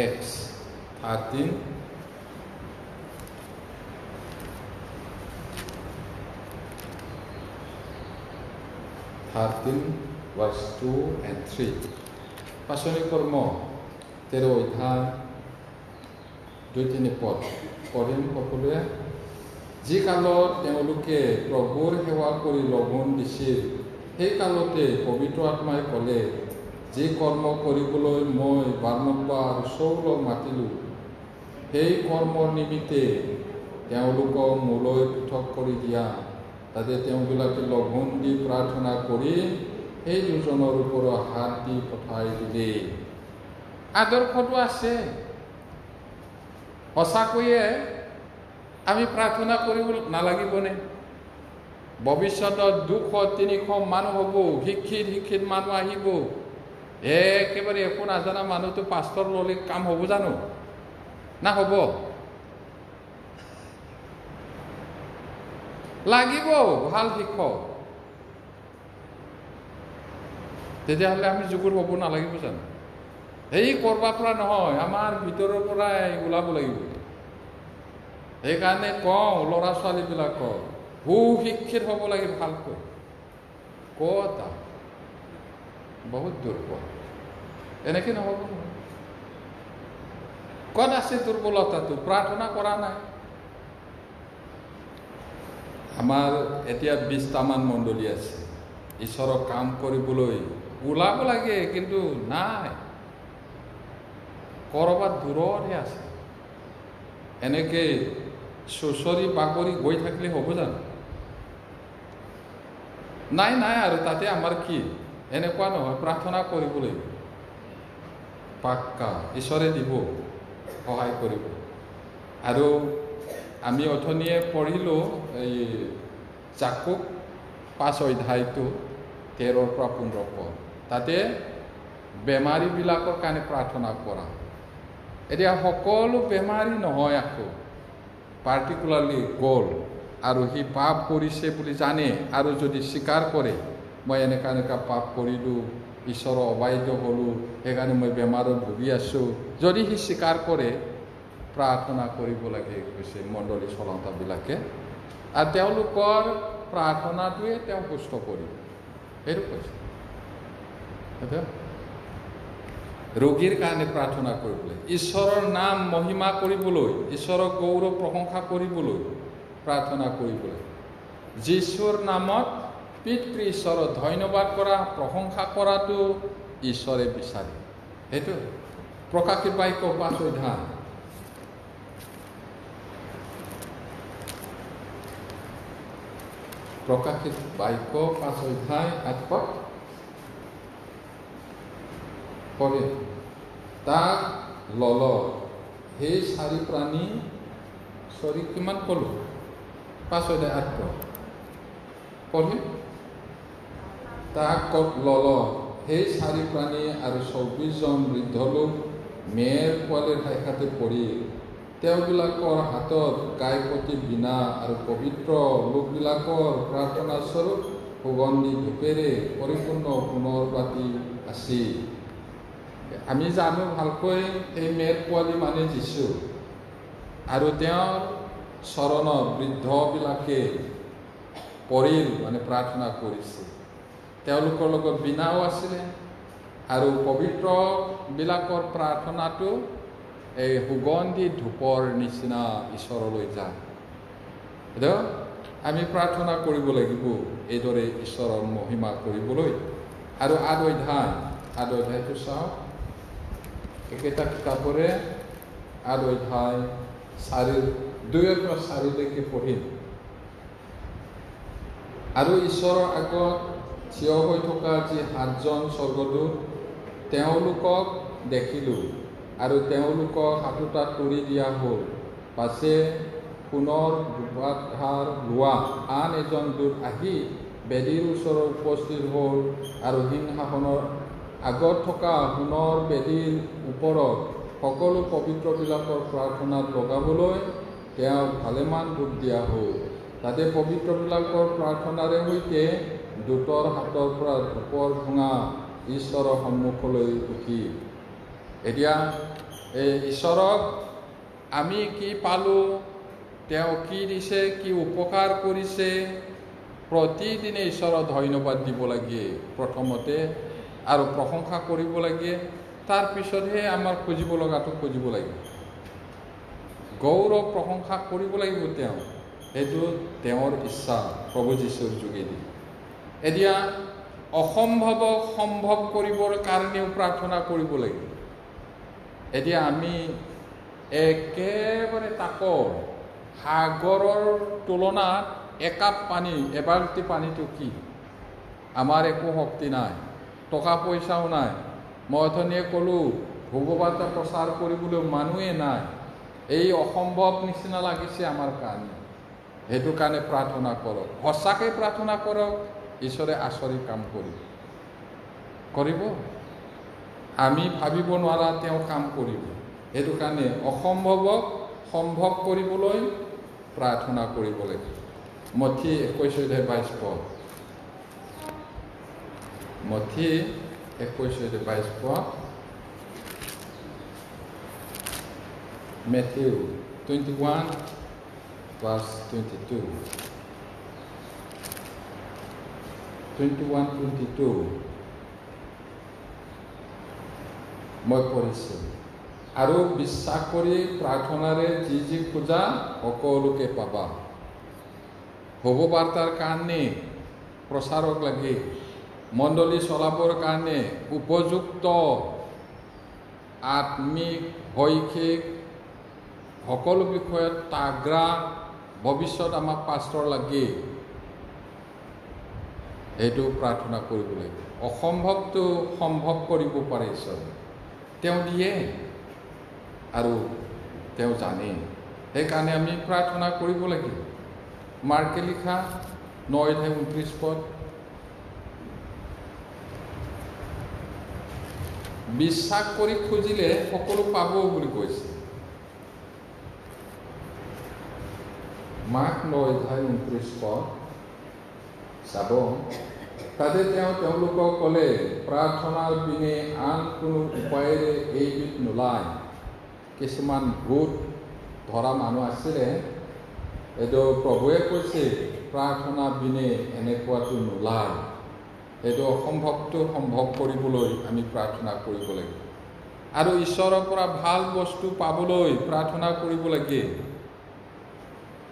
Acts 13 verse 2 and 3 পাচনি কৰ্ম 13 অধ্যায় 2-3 পদ পঢ়িম সকলোৱে যি কালত তেওঁলোকে প্ৰভুৰ সেৱা কৰি লঘোণ দিছিল সেই কালতে পবিত্ৰ আত্মাই ক'লে যি কৰ্ম কৰিবলৈ মই বাৰনব্বা আৰু চৌলক মাতিলোঁ সেই কৰ্মৰ নিমিত্তে তেওঁলোকক মোলৈ পৃথক কৰি দিয়া তাতে তেওঁবিলাকে লঘোণ দি প্ৰাৰ্থনা কৰি সেই দুজনৰ ওপৰত হাত দি পঠাই দিলে আদৰ্শটো আছে সঁচাকৈয়ে আমি প্ৰাৰ্থনা কৰিব নালাগিবনে ভৱিষ্যতত 200-300 মানুহ হ'ব শিক্ষিত মানুহ আহিব একেবাৰে একো নাজানা মানুহটো পাষ্টৰ ল'লে কাম হ'ব জানো না হ'ব লাগিব ভাল শিক্ষক তেতিয়াহ'লে আমি যুগুৰ হ'ব নালাগিব জানো এই কৰবাৰ পৰা নহয় আমাৰ ভিতৰৰ পৰাই ওলাব লাগিব সেইকাৰণে কওঁ ল'ৰা ছোৱালীবিলাকক সুশিক্ষিত হ'ব লাগে ভালকৈ ক'তা বহুত দুৰ্বল এনেকৈ নহ'ব ক'ত আছে দুৰ্বলতাটো প্ৰাৰ্থনা কৰা নাই আমাৰ এতিয়া 20টামান মণ্ডলী আছে ঈশ্বৰৰ কাম কৰিবলৈ ওলাব লাগে কিন্তু নাই ক'ৰবাত দূৰতহে আছে এনেকৈ চুচৰি বাগৰি গৈ থাকিলে হ'ব জানো নাই আৰু তাতে আমাৰ কি এনেকুৱা নহয় প্ৰাৰ্থনা কৰিবলৈ পাক্কা ঈশ্বৰে দিব সহায় কৰিব আৰু আমি অথনিয়ে পঢ়িলোঁ এই জাকুব 5 অধ্যায়টো 13 পৰা 15 পদ তাতে বেমাৰীবিলাকৰ কাৰণে প্ৰাৰ্থনা কৰা এতিয়া সকলো বেমাৰী নহয় আকৌ পাৰ্টিকুলাৰলি গ'ল আৰু সি পাপ কৰিছে বুলি জানে আৰু যদি স্বীকাৰ কৰে মই এনেকুৱা পাপ কৰিলোঁ ঈশ্বৰৰ অবাধ্য হ'লোঁ সেইকাৰণে মই বেমাৰত ভুগি আছোঁ যদি সি স্বীকাৰ কৰে প্ৰাৰ্থনা কৰিব লাগে কৈছে মণ্ডলী চলাওঁতাবিলাকে আৰু তেওঁলোকৰ প্ৰাৰ্থনাটোৱে তেওঁ সুস্থ কৰিব সেইটো কৈছে ৰোগীৰ কাৰণে প্ৰাৰ্থনা কৰিবলৈ ঈশ্বৰৰ নাম মহিমা কৰিবলৈ ঈশ্বৰক গৌৰৱ প্ৰশংসা কৰিবলৈ প্ৰাৰ্থনা কৰিবলৈ যীশুৰ নামত পিতৃ ঈশ্বৰক ধন্যবাদ কৰা প্ৰশংসা কৰাটো ঈশ্বৰে বিচাৰে সেইটো প্ৰকাশিত বাক্য 5 অধ্যায় প্ৰকাশিত বাক্য 5 অধ্যায় 8 পদ পঢ়ে তাক লল সেই 4 প্ৰাণী কিমান ক'লো 5 অধ্যায় 8 পদ পঢ়ে তাক লল সেই 4 প্ৰাণী আৰু 24জন বৃদ্ধ লোক মেৰ পোৱালীৰ হাতে পৰি তেওঁবিলাকৰ হাতত গায়কতী বীণা আৰু পবিত্ৰ লোকবিলাকৰ প্ৰাৰ্থনাস্বৰূপ সুগন্ধি ধূপেৰে পৰিপূৰ্ণ সোণৰ বাতি আছিল আমি জানো ভালকৈ এই মেৰ পোৱালী মানে যীশু আৰু তেওঁৰ চৰণত বৃদ্ধবিলাকে পৰিল মানে প্ৰাৰ্থনা কৰিছে তেওঁলোকৰ লগত বীণাও আছিলে আৰু পবিত্ৰবিলাকৰ প্ৰাৰ্থনাটো এই সুগন্ধি ধূপৰ নিচিনা ঈশ্বৰলৈ যায় আমি প্ৰাৰ্থনা কৰিব লাগিব এইদৰে ঈশ্বৰৰ মহিমা কৰিবলৈ আৰু 8 অধ্যায়টো চাওঁ একেটা কিতাপৰে 8 অধ্যায় 2 পৰা 4লৈকে পঢ়িম আৰু ঈশ্বৰৰ আগত থিয় হৈ থকা যি 7জন স্বৰ্গদূত তেওঁলোকক দেখিলোঁ আৰু তেওঁলোকক হাতোতাত তুলি দিয়া হ'ল পাছে সোণৰ দুপাধাৰ লোৱা আন এজন দূত আহি বেদীৰ ওচৰত উপস্থিত হ'ল আৰু সিংহাসনৰ আগত থকা সোণৰ বেদীৰ ওপৰত সকলো পবিত্ৰবিলাকৰ প্ৰাৰ্থনাত লগাবলৈ তেওঁক ভালেমান দুখ দিয়া হ'ল তাতে পবিত্ৰবিলাকৰ প্ৰাৰ্থনাৰে সৈতে দূতৰ হাতৰ পৰা ধূপৰ ধোঁৱা ঈশ্বৰৰ সন্মুখলৈ উঠি। এতিয়া এই ঈশ্বৰক আমি কি পালোঁ, তেওঁ কি দিছে, কি উপকাৰ কৰিছে, প্ৰতিদিনে ঈশ্বৰক ধন্যবাদ দিব লাগে প্ৰথমতে, আৰু প্ৰশংসা কৰিব লাগে। তাৰপিছতহে আমাৰ খুজিব লগাটো খুজিব লাগিব। গৌৰৱ প্ৰশংসা কৰিব লাগিব তেওঁ, সেইটো তেওঁৰ ইচ্ছা প্ৰভু যীশুৰ যোগেদি। এতিয়া অসম্ভৱক সম্ভৱ কৰিবৰ কাৰণেও প্ৰাৰ্থনা কৰিব লাগিব। এতিয়া আমি একেবাৰে তাকৰ সাগৰৰ তুলনাত একাপ পানী, এবাল্টি পানীটো কি? আমাৰ একো শক্তি নাই, টকা পইচাও নাই। মই অথনিয়ে ক'লোঁ ভগৱত প্ৰচাৰ কৰিবলৈ মানুহে নাই। এই অসম্ভৱ নিচিনা লাগিছে আমাৰ কাৰণে। সেইটো কাৰণে প্ৰাৰ্থনা কৰক, সঁচাকৈ প্ৰাৰ্থনা কৰক, ঈশ্বৰে আচৰিত কাম কৰিব। আমি ভাবিব নোৱাৰা তেওঁ কাম কৰিব। সেইটো কাৰণে অসম্ভৱক সম্ভৱ কৰিবলৈ প্ৰাৰ্থনা কৰিব লাগে। মথি 21:22 মথি 21:22 Matthew 21:22 21:22 মই পঢ়িছোঁ। আৰু বিশ্বাস কৰি প্ৰাৰ্থনাৰে যি যি খোজা সকলোকে পাবা। ভগবাৰ্তাৰ কাৰণে প্ৰচাৰক লাগে, মণ্ডলী চলাবৰ কাৰণে উপযুক্ত আত্মিক শৈক্ষিক সকলো বিষয়ত তাগ্ৰা ভৱিষ্যত আমাক পাষ্টৰ লাগে। এইটো প্ৰাৰ্থনা কৰিব লাগিব। অসম্ভৱটো সম্ভৱ কৰিব পাৰে ঈশ্বৰে, তেওঁ দিয়ে আৰু তেওঁ জানে। সেইকাৰণে আমি প্ৰাৰ্থনা কৰিব লাগিব। মাৰ্কে লিখা 9:29 বিশ্বাস কৰি খুজিলে সকলো পাব বুলি কৈছে। মাৰ্ক 9:29 চাব। তাতে তেওঁলোকক ক'লে, প্ৰাৰ্থনাৰ বিনে আন কোনো উপায়েৰে এইবিধ নোলায়। কিছুমান ভূত ধৰা মানুহ আছিলে, এইটো প্ৰভুৱে কৈছে প্ৰাৰ্থনা বিনে এনেকুৱাটো নোলায়। সেইটো অসম্ভৱটো সম্ভৱ কৰিবলৈ আমি প্ৰাৰ্থনা কৰিব লাগিব। আৰু ঈশ্বৰৰ পৰা ভাল বস্তু পাবলৈ প্ৰাৰ্থনা কৰিব লাগে।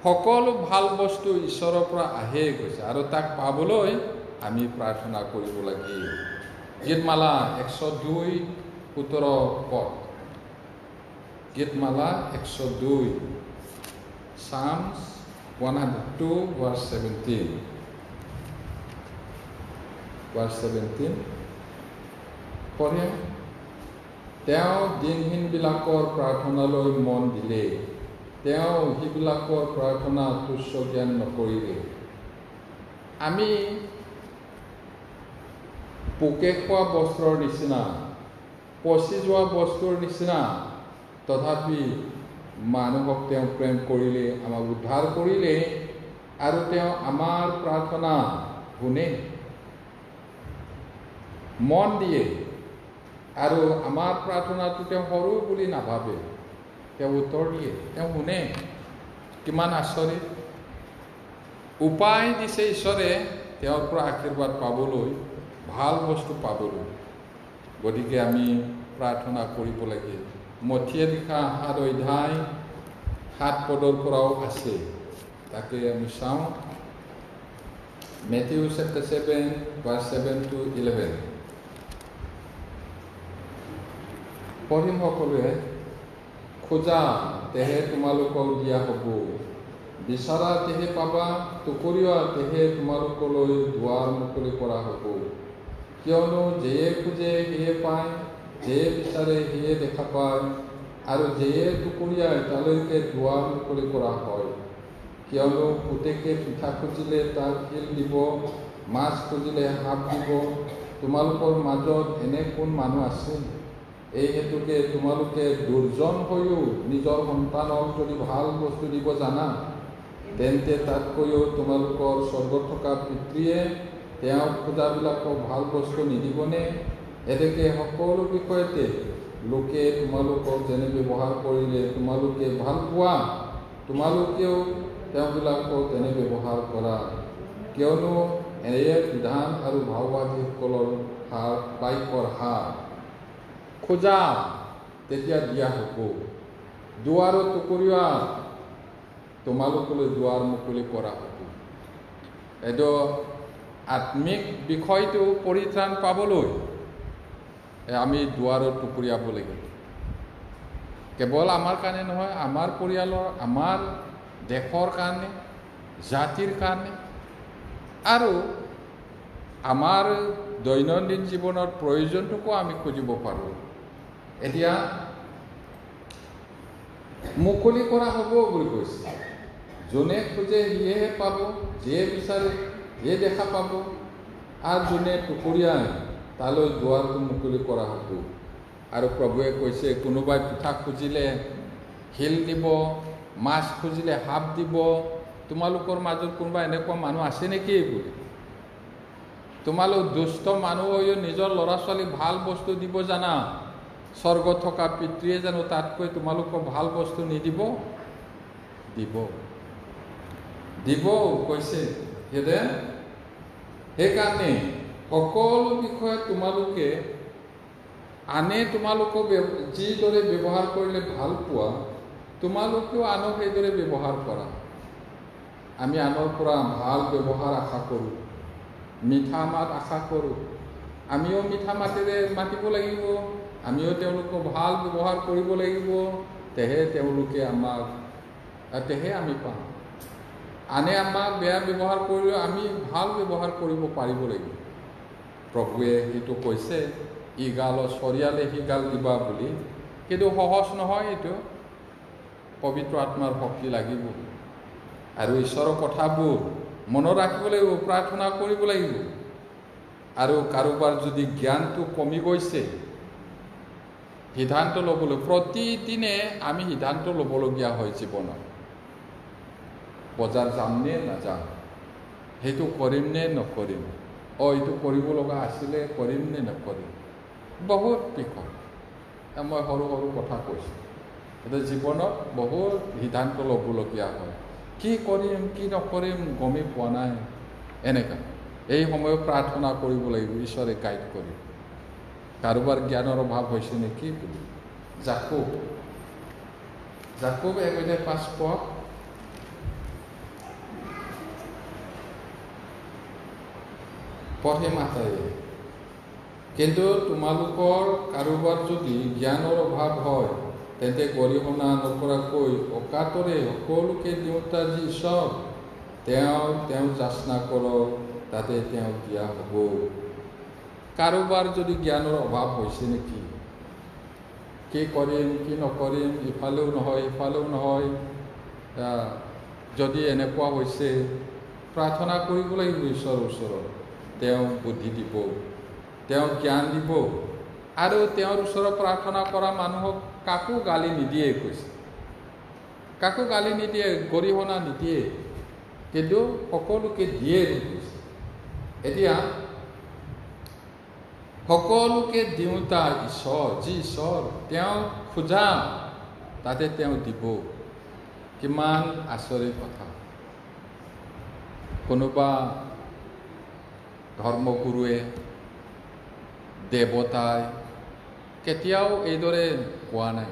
সকলো ভাল বস্তু ঈশ্বৰৰ পৰা আহে গৈছে, আৰু তাক পাবলৈ আমি প্ৰাৰ্থনা কৰিব লাগে। গীতমালা 102:17 গীতমালা 102 Psalms 102:17 পঢ়িম। তেওঁ দিনহীনবিলাকৰ প্ৰাৰ্থনালৈ মন দিলে, তেওঁ সেইবিলাকৰ প্ৰাৰ্থনা তুচ্ছ জ্ঞান নকৰিলে। আমি পোকে খোৱা বস্ত্ৰৰ নিচিনা, পচি যোৱা বস্তুৰ নিচিনা, তথাপি মানুহক তেওঁ প্ৰেম কৰিলে, আমাক উদ্ধাৰ কৰিলে, আৰু তেওঁ আমাৰ প্ৰাৰ্থনা শুনে, মন দিয়ে। আৰু আমাৰ প্ৰাৰ্থনাটো তেওঁ সৰু বুলি নাভাবে, তেওঁ উত্তৰ দিয়ে, তেওঁ শুনে। কিমান আচৰিত উপায় দিছে ঈশ্বৰে তেওঁৰ পৰা আশীৰ্বাদ পাবলৈ, ভাল বস্তু পাবলৈ। গতিকে আমি প্ৰাৰ্থনা কৰিব লাগে। মথিয়ে লিখা 7:7 পৰাও আছে, তাকে আমি চাওঁ। Matthew 7:7-11 পঢ়িম সকলোৱে। খোজা তেহে তোমালোকক দিয়া হ'ব, বিচাৰা তেহে পাবা, টুকুৰিওৱা তেহে তোমালোকলৈ দুৱাৰ মুকলি কৰা হ'ব। কিয়নো যেয়ে খোজে সেয়ে পায়, যেয়ে বিচাৰে সেয়ে দেখা পায়, আৰু যেয়ে টুকুৰিয়াই তালৈকে দুৱাৰ মুকলি কৰা হয়। কিয়নো পুতেকে পিঠা খুজিলে তাক শিল দিব, মাছ খুজিলে সাপ দিব। তোমালোকৰ মাজত এনে কোন মানুহ আছে? এই হেতুকে তোমালোকে দুৰ্জন হৈও নিজৰ সন্তানক যদি ভাল বস্তু দিব জানা, তেন্তে তাতকৈও তোমালোকৰ স্বৰ্গত থকা পিতৃয়ে তেওঁ খোজাবিলাকক ভাল বস্তু নিদিবনে? এনেকৈ সকলো বিষয়তে লোকে তোমালোকক যেনে ব্যৱহাৰ কৰিলে তোমালোকে ভাল পোৱা, তোমালোকেও তেওঁবিলাকক তেনে ব্যৱহাৰ কৰা। কিয়নো এনে বিধান আৰু ভাওবাদীসকলৰ বাক্যৰ হাৰ, খোজা তেতিয়া দিয়া হ'ব, দুৱাৰত টুকুৰিয়া তোমালোকলৈ দুৱাৰ মুকলি কৰা হ'ব। এইটো আত্মিক বিষয়টো পৰিত্ৰাণ পাবলৈ আমি দুৱাৰত টুকুৰিয়াব লাগিব। কেৱল আমাৰ কাৰণে নহয়, আমাৰ পৰিয়ালৰ, আমাৰ দেশৰ কাৰণে, জাতিৰ কাৰণে, আৰু আমাৰ দৈনন্দিন জীৱনৰ প্ৰয়োজনটোকো আমি খুজিব পাৰোঁ। এতিয়া মুকলি কৰা হ'ব বুলি কৈছে। যোনে খোজে সিয়েহে পাব, যিয়ে বিচাৰে সিয়ে দেখা পাব, আৰু যোনে টুকুৰিয়াই তালৈ দুৱাৰটো মুকলি কৰা হ'ব। আৰু প্ৰভুৱে কৈছে, কোনোবাই পিঠা খুজিলে শিল দিব, মাছ খুজিলে সাপ দিব। তোমালোকৰ মাজত কোনোবা এনেকুৱা মানুহ আছে নেকি বুলি? তোমালোক দুষ্ট মানুহ হৈও নিজৰ ল'ৰা ছোৱালীক ভাল বস্তু দিব জানা, স্বৰ্গত থকা পিতৃয়ে জানো তাতকৈ তোমালোকক ভাল বস্তু নিদিব? দিব, দিব কৈছে। সেইকাৰণে সকলো বিষয়ত তোমালোকে আনে তোমালোকক যিদৰে ব্যৱহাৰ কৰিলে ভাল পোৱা, তোমালোকেও আনক সেইদৰে ব্যৱহাৰ কৰা। আমি আনৰ পৰা ভাল ব্যৱহাৰ আশা কৰোঁ, মিঠা মাত আশা কৰোঁ। আমিও মিঠা মাতেৰে মাতিব লাগিব, আমিও তেওঁলোকক ভাল ব্যৱহাৰ কৰিব লাগিব, তেহে তেওঁলোকে আমাক, তেহে আমি পাম। আনে আমাক বেয়া ব্যৱহাৰ কৰিলেও আমি ভাল ব্যৱহাৰ কৰিব পাৰিব লাগিব। প্ৰভুৱে সেইটো কৈছে, ইগালৰ চৰিয়ালে সিগাল দিবা বুলি। কিন্তু সহজ নহয় এইটো, পবিত্ৰ আত্মাৰ শক্তি লাগিব। আৰু ঈশ্বৰৰ কথাবোৰ মনত ৰাখিব লাগিব, প্ৰাৰ্থনা কৰিব লাগিব। আৰু কাৰোবাৰ যদি জ্ঞানটো কমি গৈছে, সিদ্ধান্ত ল'বলৈ, প্ৰতিদিনে আমি সিদ্ধান্ত ল'বলগীয়া হয় জীৱনত। বজাৰ যাম নে নাযাম, সেইটো কৰিম নে নকৰিম, এইটো কৰিব লগা আছিলে, কৰিম নে নকৰিম। বহুত বিষয়, মই সৰু সৰু কথা কৈছোঁ। এতিয়া জীৱনত বহুত সিদ্ধান্ত ল'বলগীয়া হয়। কি কৰিম কি নকৰিম গমেই পোৱা নাই। এনেকুৱা এই সময়ত প্ৰাৰ্থনা কৰিব লাগিব, ঈশ্বৰে গাইড কৰিব। কাৰোবাৰ জ্ঞানৰ অভাৱ হৈছে নেকি বুলি জাকোব 1:5 পঢ়ে মাতায়ে। কিন্তু তোমালোকৰ কাৰোবাৰ যদি জ্ঞানৰ অভাৱ হয়, তেন্তে গৰিহণা নকৰাকৈ অকাতৰে সকলোকে দিওঁতা যি ঈশ্বৰ, তেওঁ যাচনা কৰক, তাতে তেওঁক দিয়া হ'ব। কাৰোবাৰ যদি জ্ঞানৰ অভাৱ হৈছে নেকি, কি কৰিম কি নকৰিম, ইফালেও নহয় ইফালেও নহয়, যদি এনেকুৱা হৈছে প্ৰাৰ্থনা কৰিব লাগিব ঈশ্বৰৰ ওচৰত। তেওঁ বুদ্ধি দিব, তেওঁ জ্ঞান দিব। আৰু তেওঁৰ ওচৰত প্ৰাৰ্থনা কৰা মানুহক কাকো গালি নিদিয়ে কৈছে, কাকো গালি নিদিয়ে, গৰিহণা নিদিয়ে, কিন্তু সকলোকে দিয়ে কৈছে। এতিয়া সকলোকে দিওঁতা ঈশ্বৰ, যি ঈশ্বৰ, তেওঁ খোজা তাতে তেওঁ দিব। কিমান আচৰিত কথা। কোনোবা ধৰ্মগুৰুৱে, দেৱতাই কেতিয়াও এইদৰে কোৱা নাই,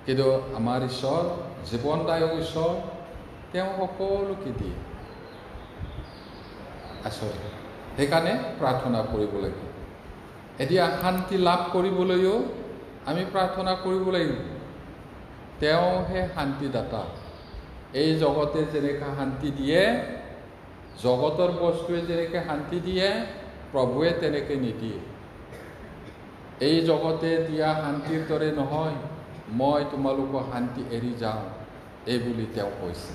কিন্তু আমাৰ ঈশ্বৰ, জীৱনদায়ক ঈশ্বৰ, তেওঁ সকলোকে দিয়ে। আচৰিত। সেইকাৰণে প্ৰাৰ্থনা কৰিব লাগিব। এতিয়া শান্তি লাভ কৰিবলৈও আমি প্ৰাৰ্থনা কৰিব লাগিব। তেওঁহে শান্তিদাতা। এই জগতে যেনেকৈ শান্তি দিয়ে, জগতৰ বস্তুৱে যেনেকৈ শান্তি দিয়ে, প্ৰভুৱে তেনেকৈ নিদিয়ে। এই জগতে দিয়া শান্তিৰ দৰে নহয়, মই তোমালোকৰ শান্তি এৰি যাওঁ, এই বুলি তেওঁ কৈছে।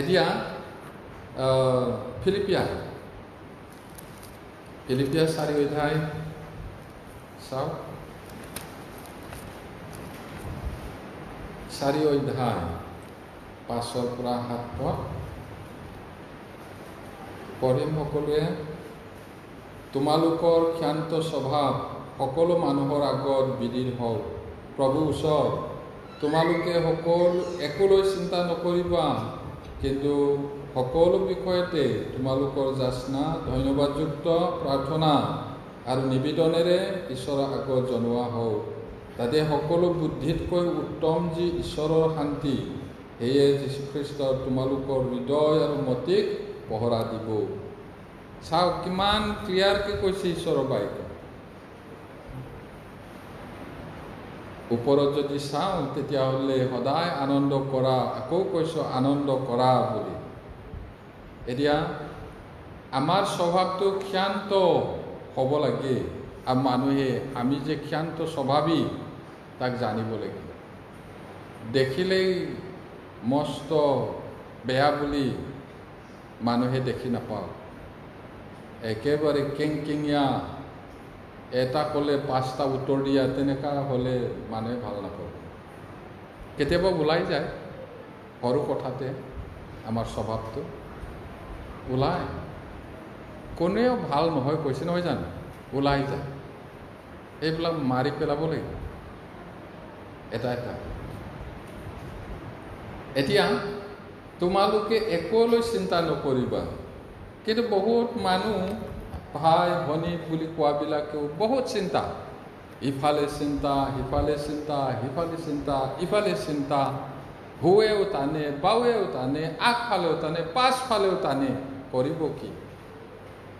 এতিয়া ফিলিপিয়া 4 চাওক। 4 5 পৰা 7 পদ। পঢ়িম সকলোৱে। তোমালোকৰ ক্ষান্ত স্বভাৱ সকলো মানুহৰ আগত বিদিত হওক। প্ৰভু ওচৰ, তোমালোকে একোলৈ চিন্তা নকৰিবা, কিন্তু সকলো বিষয়তে তোমালোকৰ যাচনা ধন্যবাদযুক্ত প্ৰাৰ্থনা আৰু নিবেদনেৰে ঈশ্বৰৰ আগত জনোৱা হওক, যাতে সকলো বুদ্ধিতকৈ উত্তম যি ঈশ্বৰৰ শান্তি, সেয়ে যীশুখ্ৰীষ্টৰ তোমালোকৰ হৃদয় আৰু মতিক পহৰা দিব। চাওক কিমান ক্লিয়াৰকৈ কৈছে ঈশ্বৰৰ বাক্য। ওপৰত যদি চাওঁ তেতিয়াহ'লে সদায় আনন্দ কৰা, আকৌ কৈছোঁ আনন্দ কৰা বুলি। এতিয়া আমাৰ স্বভাৱটো ক্ষান্ত হ'ব লাগে, আৰু মানুহে আমি যে ক্ষান্ত স্বভাৱী তাক জানিব লাগিব। দেখিলেই মস্ত বেয়া বুলি মানুহে দেখি নাপাওঁ। একেবাৰে কেংকেঙীয়া, এটা ক'লে 5টা উত্তৰ দিয়া, তেনেকুৱা হ'লে মানুহে ভাল নাপাব। কেতিয়াবা ওলাই যায় সৰু কথাতে আমাৰ স্বভাৱটো ওলায়। কোনেও ভাল নহয় কৈছে নহয় জানো, ওলাই যায়। এইবিলাক মাৰি পেলাব লাগিব এটা এটা। এতিয়া তোমালোকে একোলৈ চিন্তা নকৰিবা, কিন্তু বহুত মানুহ ভাই ভনী বুলি কোৱাবিলাকেও বহুত চিন্তা, ইফালে চিন্তা সিফালে চিন্তা, সিফালে চিন্তা ইফালে চিন্তা, হুৱেও টানে বাৱেও টানে, আগফালেও টানে পাছফালেও টানে। কৰিব কি?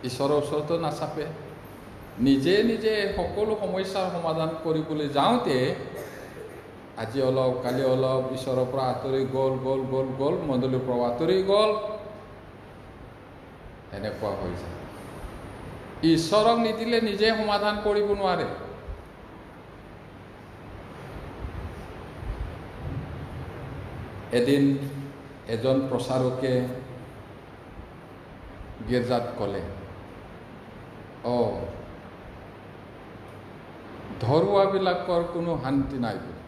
ঈশ্বৰৰ ওচৰতো নাচাপে। নিজে নিজে সকলো সমস্যাৰ সমাধান কৰিবলৈ যাওঁতে আজি অলপ কালি অলপ ঈশ্বৰৰ পৰা আঁতৰি গ'ল, মণ্ডলীৰ পৰা আঁতৰি গ'ল, এনেকুৱা হৈ যায়। ঈশ্বৰক নিদিলে নিজে সমাধান কৰিব নোৱাৰে। এদিন এজন প্ৰচাৰকে গীৰ্জাত ক'লে, ধৰুৱাবিলাকৰ কোনো শান্তি নাই বুলি।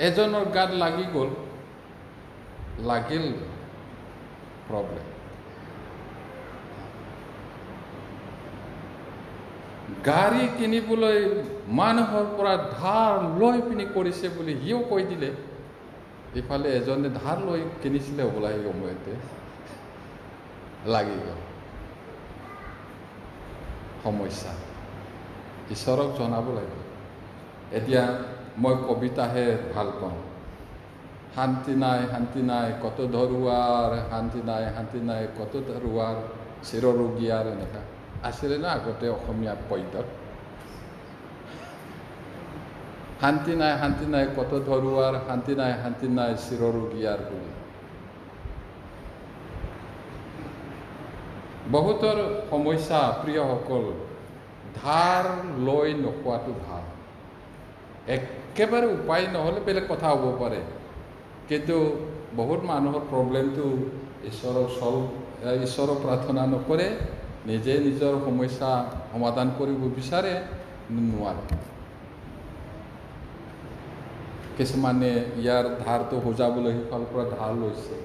এজনৰ গাত লাগিল প্ৰব্লেম। গাড়ী কিনিবলৈ মানুহৰ পৰা ধাৰ লৈ পিনি কৰিছে বুলি সিও কৈ দিলে। ইফালে এজনে ধাৰ লৈ কিনিছিলে ওলাই সময়তে লাগি গ'ল। সমস্যা ঈশ্বৰক জনাব লাগিব। এতিয়া মই কবিতাহে ভাল পাওঁ। শান্তি নাই শান্তি নাই কত ধৰুৱাৰ, শান্তি নাই কত ধৰুৱাৰ, চিৰৰোগীয়াৰ, এনেকুৱা আছিলে না আগতে অসমীয়া পদ্যত। শান্তি নাই কত ধৰুৱাৰ, শান্তি নাই চিৰৰোগীয়াৰ বুলি। বহুতৰ সমস্যা প্ৰিয়সকল, ধাৰ লৈ নোখোৱাটো ভাল। একেবাৰে উপায় নহ'লে বেলেগ কথা হ'ব পাৰে, কিন্তু বহুত মানুহৰ প্ৰব্লেমটো ঈশ্বৰক প্ৰাৰ্থনা নকৰে, নিজে নিজৰ সমস্যা সমাধান কৰিব বিচাৰে, নোৱাৰে। কিছুমানে ইয়াৰ ধাৰটো সুজাবলৈ সিফালৰ পৰা ধাৰ লৈছে।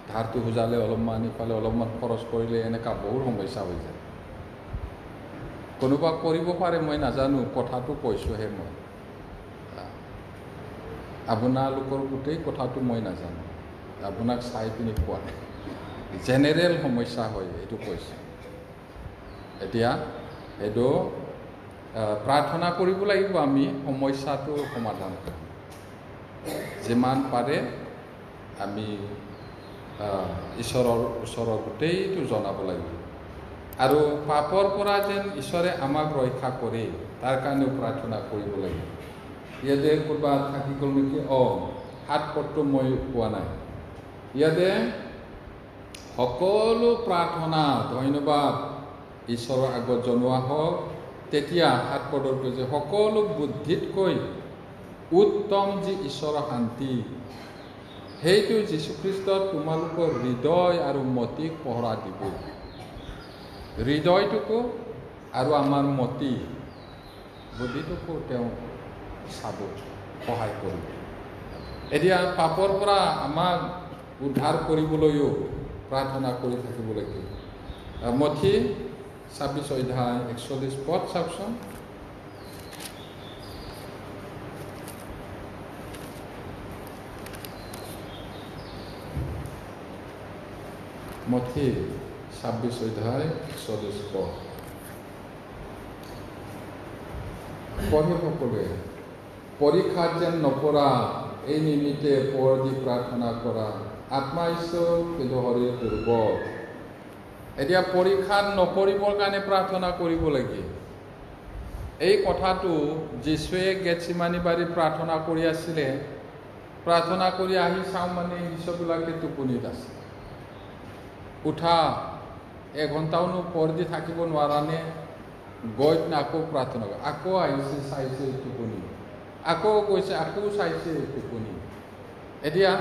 ধাৰটো সুজালে অলপমান, ইফালে অলপমান খৰচ কৰিলে, এনেকুৱা বহুত সমস্যা হৈ যায়। কোনোবা কৰিব পাৰে, মই নাজানো, কথাটো কৈছোঁহে মই। আপোনালোকৰ গোটেই কথাটো মই নাজানো, আপোনাক চাই পিনি কোৱা নাই। জেনেৰেল সমস্যা হয় এইটো কৈছোঁ। এতিয়া এইটো প্ৰাৰ্থনা কৰিব লাগিব, আমি সমস্যাটো সমাধান কৰিম। যিমান পাৰে আমি ঈশ্বৰৰ ওচৰত গোটেইটো জনাব লাগিব। আৰু পাপৰ পৰা যেন ঈশ্বৰে আমাক ৰক্ষা কৰে, তাৰ কাৰণেও প্ৰাৰ্থনা কৰিব লাগিব। ইয়াতে ক'ৰবাত থাকি গ'ল নেকি? হাত পটটো মই পোৱা নাই। ইয়াতে সকলো প্ৰাৰ্থনা ধন্যবাদ ঈশ্বৰৰ আগত জনোৱা হওক, তেতিয়া হাত পদৰ কৈছে সকলো বুদ্ধিতকৈ উত্তম যি ঈশ্বৰৰ শান্তি, সেইটো যীশুখ্ৰীষ্টত তোমালোকৰ হৃদয় আৰু মতিক পহৰা দিব। হৃদয়টোকো আৰু আমাৰ মতি বুদ্ধিটোকো তেওঁ চাব, সহায় কৰিব। এতিয়া পাপৰ পৰা আমাক উদ্ধাৰ কৰিবলৈও প্ৰাৰ্থনা কৰি থাকিব লাগিব। মথি 26 অধ্যায় 41 পদ চাওকচোন। মথি 26 অধ্যায় 41 পদ। পঢ়ি সকলোৱে, পৰীক্ষাত যেন নপৰা এই নিমিত্তে পৰ দি প্ৰাৰ্থনা কৰা, আত্মা ঈশ্বৰ কিন্তু শৰীৰ দুৰ্বল। এতিয়া পৰীক্ষাত নপৰিবৰ কাৰণে প্ৰাৰ্থনা কৰিব লাগে। এই কথাটো যীশুৱে গেটছেমানি বাৰীত প্ৰাৰ্থনা কৰি আছিলে। প্ৰাৰ্থনা কৰি আহি চাওঁ মানে শিষ্যবিলাকে টোপনিত আছে। উঠা, এঘণ্টাওনো পৰ দি থাকিব নোৱাৰানে? গৈ আকৌ প্ৰাৰ্থনা কৰে। আকৌ আহিছে, চাইছে টোপনি, আকৌ গৈছে, আকৌ চাইছে টোপনি। এতিয়া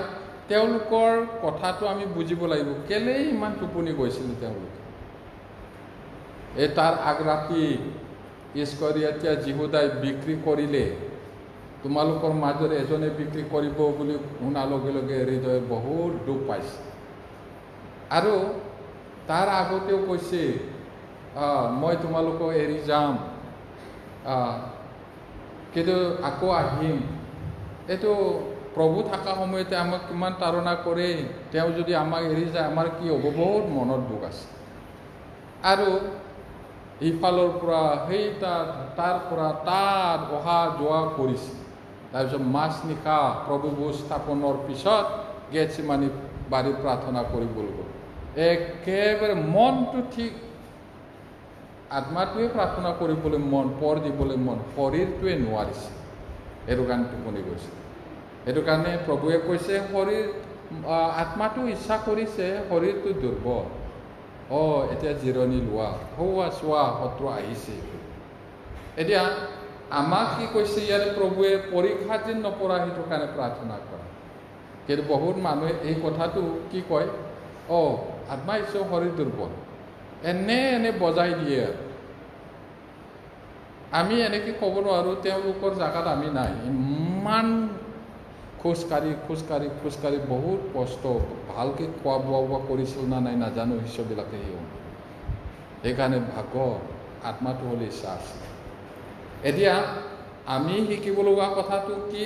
তেওঁলোকৰ কথাটো আমি বুজিব লাগিব, কেলেই ইমান টোপনি গৈছিল তেওঁলোকে। এই তাৰ আগৰাতি ইস্কৰিয়তীয়া যিহুদাই বিক্ৰী কৰিলে। তোমালোকৰ মাজৰে এজনে বিক্ৰী কৰিব বুলি শুনাৰ লগে লগে হৃদয়ে বহুত দুখ পাইছে। আৰু তাৰ আগতেও কৈছে, মই তোমালোকক এৰি যাম, কিন্তু আকৌ আহিম। এইটো প্ৰভু থকা সময়তে আমাক কিমান তাৰণা কৰে, তেওঁ যদি আমাক এৰি যায় আমাৰ কি হ'ব? বহুত মনত দুখ আছে। আৰু ইফালৰ পৰা সেই তাৰ পৰা তাত অহা যোৱা কৰিছে। তাৰপিছত মাছ নিশা প্ৰভু ভোজ স্থাপনৰ পিছত গেটছেমানি বাৰীত প্ৰাৰ্থনা কৰিবলৈ গ'ল। একেবাৰে মনটো ঠিক, আত্মাটোৱে প্ৰাৰ্থনা কৰিবলৈ মন, পৰ দিবলৈ মন, শৰীৰটোৱে নোৱাৰিছে। সেইটো কাৰণে টোপনি গৈছে। সেইটো কাৰণে প্ৰভুৱে কৈছে, আত্মাটো ইচ্ছা কৰিছে, শৰীৰটো দুৰ্বল। এতিয়া জিৰণি লোৱা, চোৱা শত্ৰু আহিছে। এতিয়া আমাক কি কৈছে ইয়াত প্ৰভুৱে? পৰীক্ষাত যেন নপৰা সেইটো কাৰণে প্ৰাৰ্থনা কৰা। কিন্তু বহুত মানুহে এই কথাটো কি কয়? আত্মা ঈশ্বৰ, শৰীৰ দুৰ্বল, এনে বজাই দিয়ে। আমি এনেকৈ ক'ব নোৱাৰোঁ, তেওঁলোকৰ জাগাত আমি নাই। ইমান খোজকাঢ়ি বহুত কষ্ট, ভালকৈ খোৱা বোৱা কৰিছিল না নাই নাজানো, শিষ্যবিলাকে সেইকাৰণে ভাগৰ, আত্মাটো হ'ল ইচ্ছা আছে। এতিয়া আমি শিকিব লগা কথাটো কি?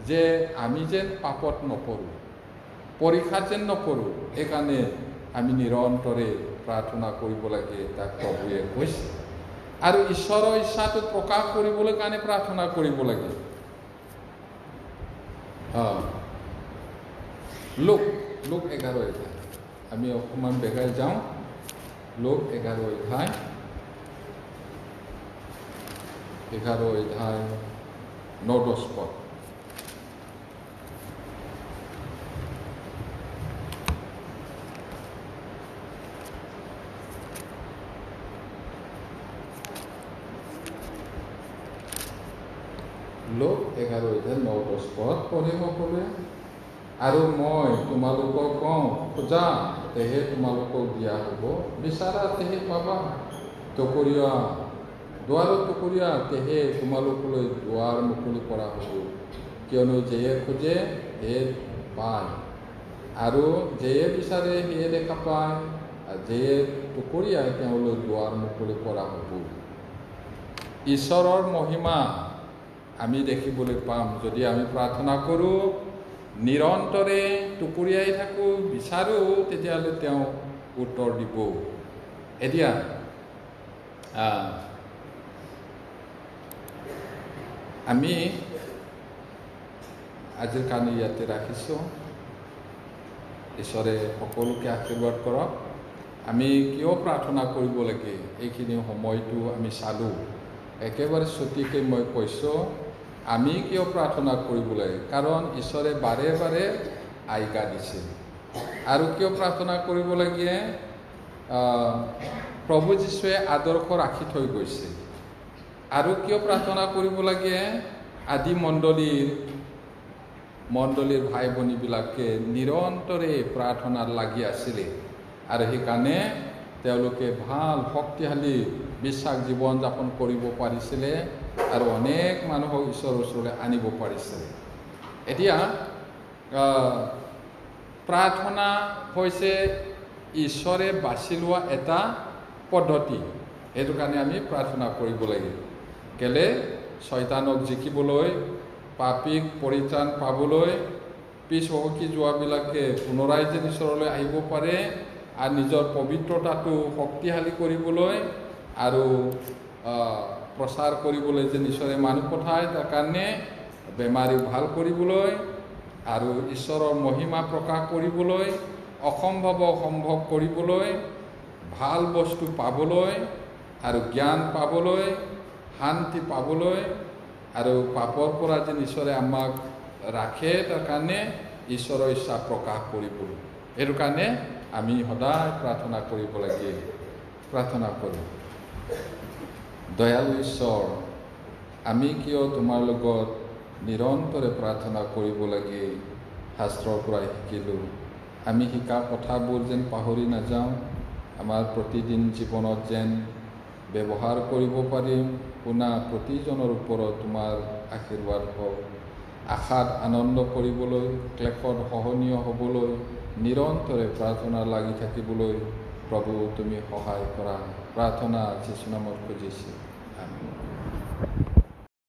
যে আমি যেন পাপত নপৰোঁ, পৰীক্ষাত যেন নপৰোঁ, সেইকাৰণে আমি নিৰন্তৰে প্ৰাৰ্থনা কৰিব লাগে, তাক প্ৰভুৱে কৈছে। আৰু ঈশ্বৰৰ ইচ্ছাটো প্ৰকাশ কৰিবলৈ কাৰণে প্ৰাৰ্থনা কৰিব লাগে। লোক 11 অধ্যায়, আমি অকণমান বেগাই যাওঁ। লোক 11 অধ্যায় 9-10 পদ। লোক 11 অধ্যায় 9-10 পদ পঢ়ি সকলোৱে। আৰু মই তোমালোকক কওঁ, খোজা তেহে তোমালোকক দিয়া হ'ব, বিচাৰা তেহে পাবা, দুৱাৰত টুকুৰীয়া তেহে তোমালোকলৈ দুৱাৰ মুকলি কৰা হ'ব। কিয়নো যেয়ে খোজে সেয়ে পায়, আৰু যেয়ে বিচাৰে সেয়ে দেখা পায়, আৰু যেয়ে টুকুৰীয়াই তেওঁলৈ দুৱাৰ মুকলি কৰা হ'ব। ঈশ্বৰৰ মহিমা আমি দেখিবলৈ পাম যদি আমি প্ৰাৰ্থনা কৰোঁ, নিৰন্তৰে টুকুৰিয়াই থাকোঁ, বিচাৰোঁ, তেতিয়াহ'লে তেওঁ উত্তৰ দিব। এতিয়া আমি আজিৰ কাৰণে ইয়াতে ৰাখিছোঁ। ঈশ্বৰে সকলোকে আশীৰ্বাদ কৰক। আমি কিয় প্ৰাৰ্থনা কৰিব লাগে এইখিনি সময়টো আমি চালোঁ। একেবাৰে চুটিকৈ মই কৈছোঁ, আমি কিয় প্ৰাৰ্থনা কৰিব লাগে? কাৰণ ঈশ্বৰে বাৰে বাৰে আজ্ঞা দিছে। আৰু কিয় প্ৰাৰ্থনা কৰিব লাগে? প্ৰভু যীশুৱে আদৰ্শ ৰাখি থৈ গৈছে। আৰু কিয় প্ৰাৰ্থনা কৰিব লাগে? আদি মণ্ডলীৰ ভাই ভনীবিলাকে নিৰন্তৰে প্ৰাৰ্থনাত লাগি আছিলে, আৰু সেইকাৰণে তেওঁলোকে ভাল শক্তিশালী বিশ্বাস জীৱন যাপন কৰিব পাৰিছিলে, আৰু অনেক মানুহক ঈশ্বৰৰ ওচৰলৈ আনিব পাৰিছিলে। এতিয়া প্ৰাৰ্থনা হৈছে ঈশ্বৰে বাছি লোৱা এটা পদ্ধতি। সেইটো কাৰণে আমি প্ৰাৰ্থনা কৰিব লাগে। কেলে শয়তানক জিকিবলৈ, পাপীক পৰিত্ৰাণ পাবলৈ, পিছ হকি যোৱাবিলাকে পুনৰাই যেন ঈশ্বৰলৈ আহিব পাৰে আৰু নিজৰ পবিত্ৰতাটো শক্তিশালী কৰিবলৈ আৰু প্ৰচাৰ কৰিবলৈ যেন ঈশ্বৰে মানুহ পঠায়, তাৰ কাৰণে বেমাৰী ভাল কৰিবলৈ আৰু ঈশ্বৰৰ মহিমা প্ৰকাশ কৰিবলৈ, অসম্ভৱ সম্ভৱ কৰিবলৈ, ভাল বস্তু পাবলৈ আৰু জ্ঞান পাবলৈ, শান্তি পাবলৈ আৰু পাপৰ পৰা যেন ঈশ্বৰে আমাক ৰাখে, তাৰ কাৰণে ঈশ্বৰৰ ইচ্ছা প্ৰকাশ কৰিবলৈ। সেইটো কাৰণে আমি সদায় প্ৰাৰ্থনা কৰিব লাগে। প্ৰাৰ্থনা কৰোঁ। দয়ালু ঈশ্বৰ, আমি কিয় তোমাৰ লগত নিৰন্তৰে প্ৰাৰ্থনা কৰিব লাগে শাস্ত্ৰৰ পৰা শিকিলোঁ। আমি শিকা কথাবোৰ যেন পাহৰি নাযাওঁ, আমাৰ প্ৰতিদিন জীৱনত যেন ব্যৱহাৰ কৰিব পাৰিম। শুনা প্ৰতিজনৰ ওপৰত তোমাৰ আশীৰ্বাদ হওক। আশাত আনন্দ কৰিবলৈ, ক্লেশত সহনীয় হ'বলৈ, নিৰন্তৰে প্ৰাৰ্থনা লাগি থাকিবলৈ প্ৰভু তুমি সহায় কৰা। প্ৰাৰ্থনা যীশু নামত খুজিছোঁ।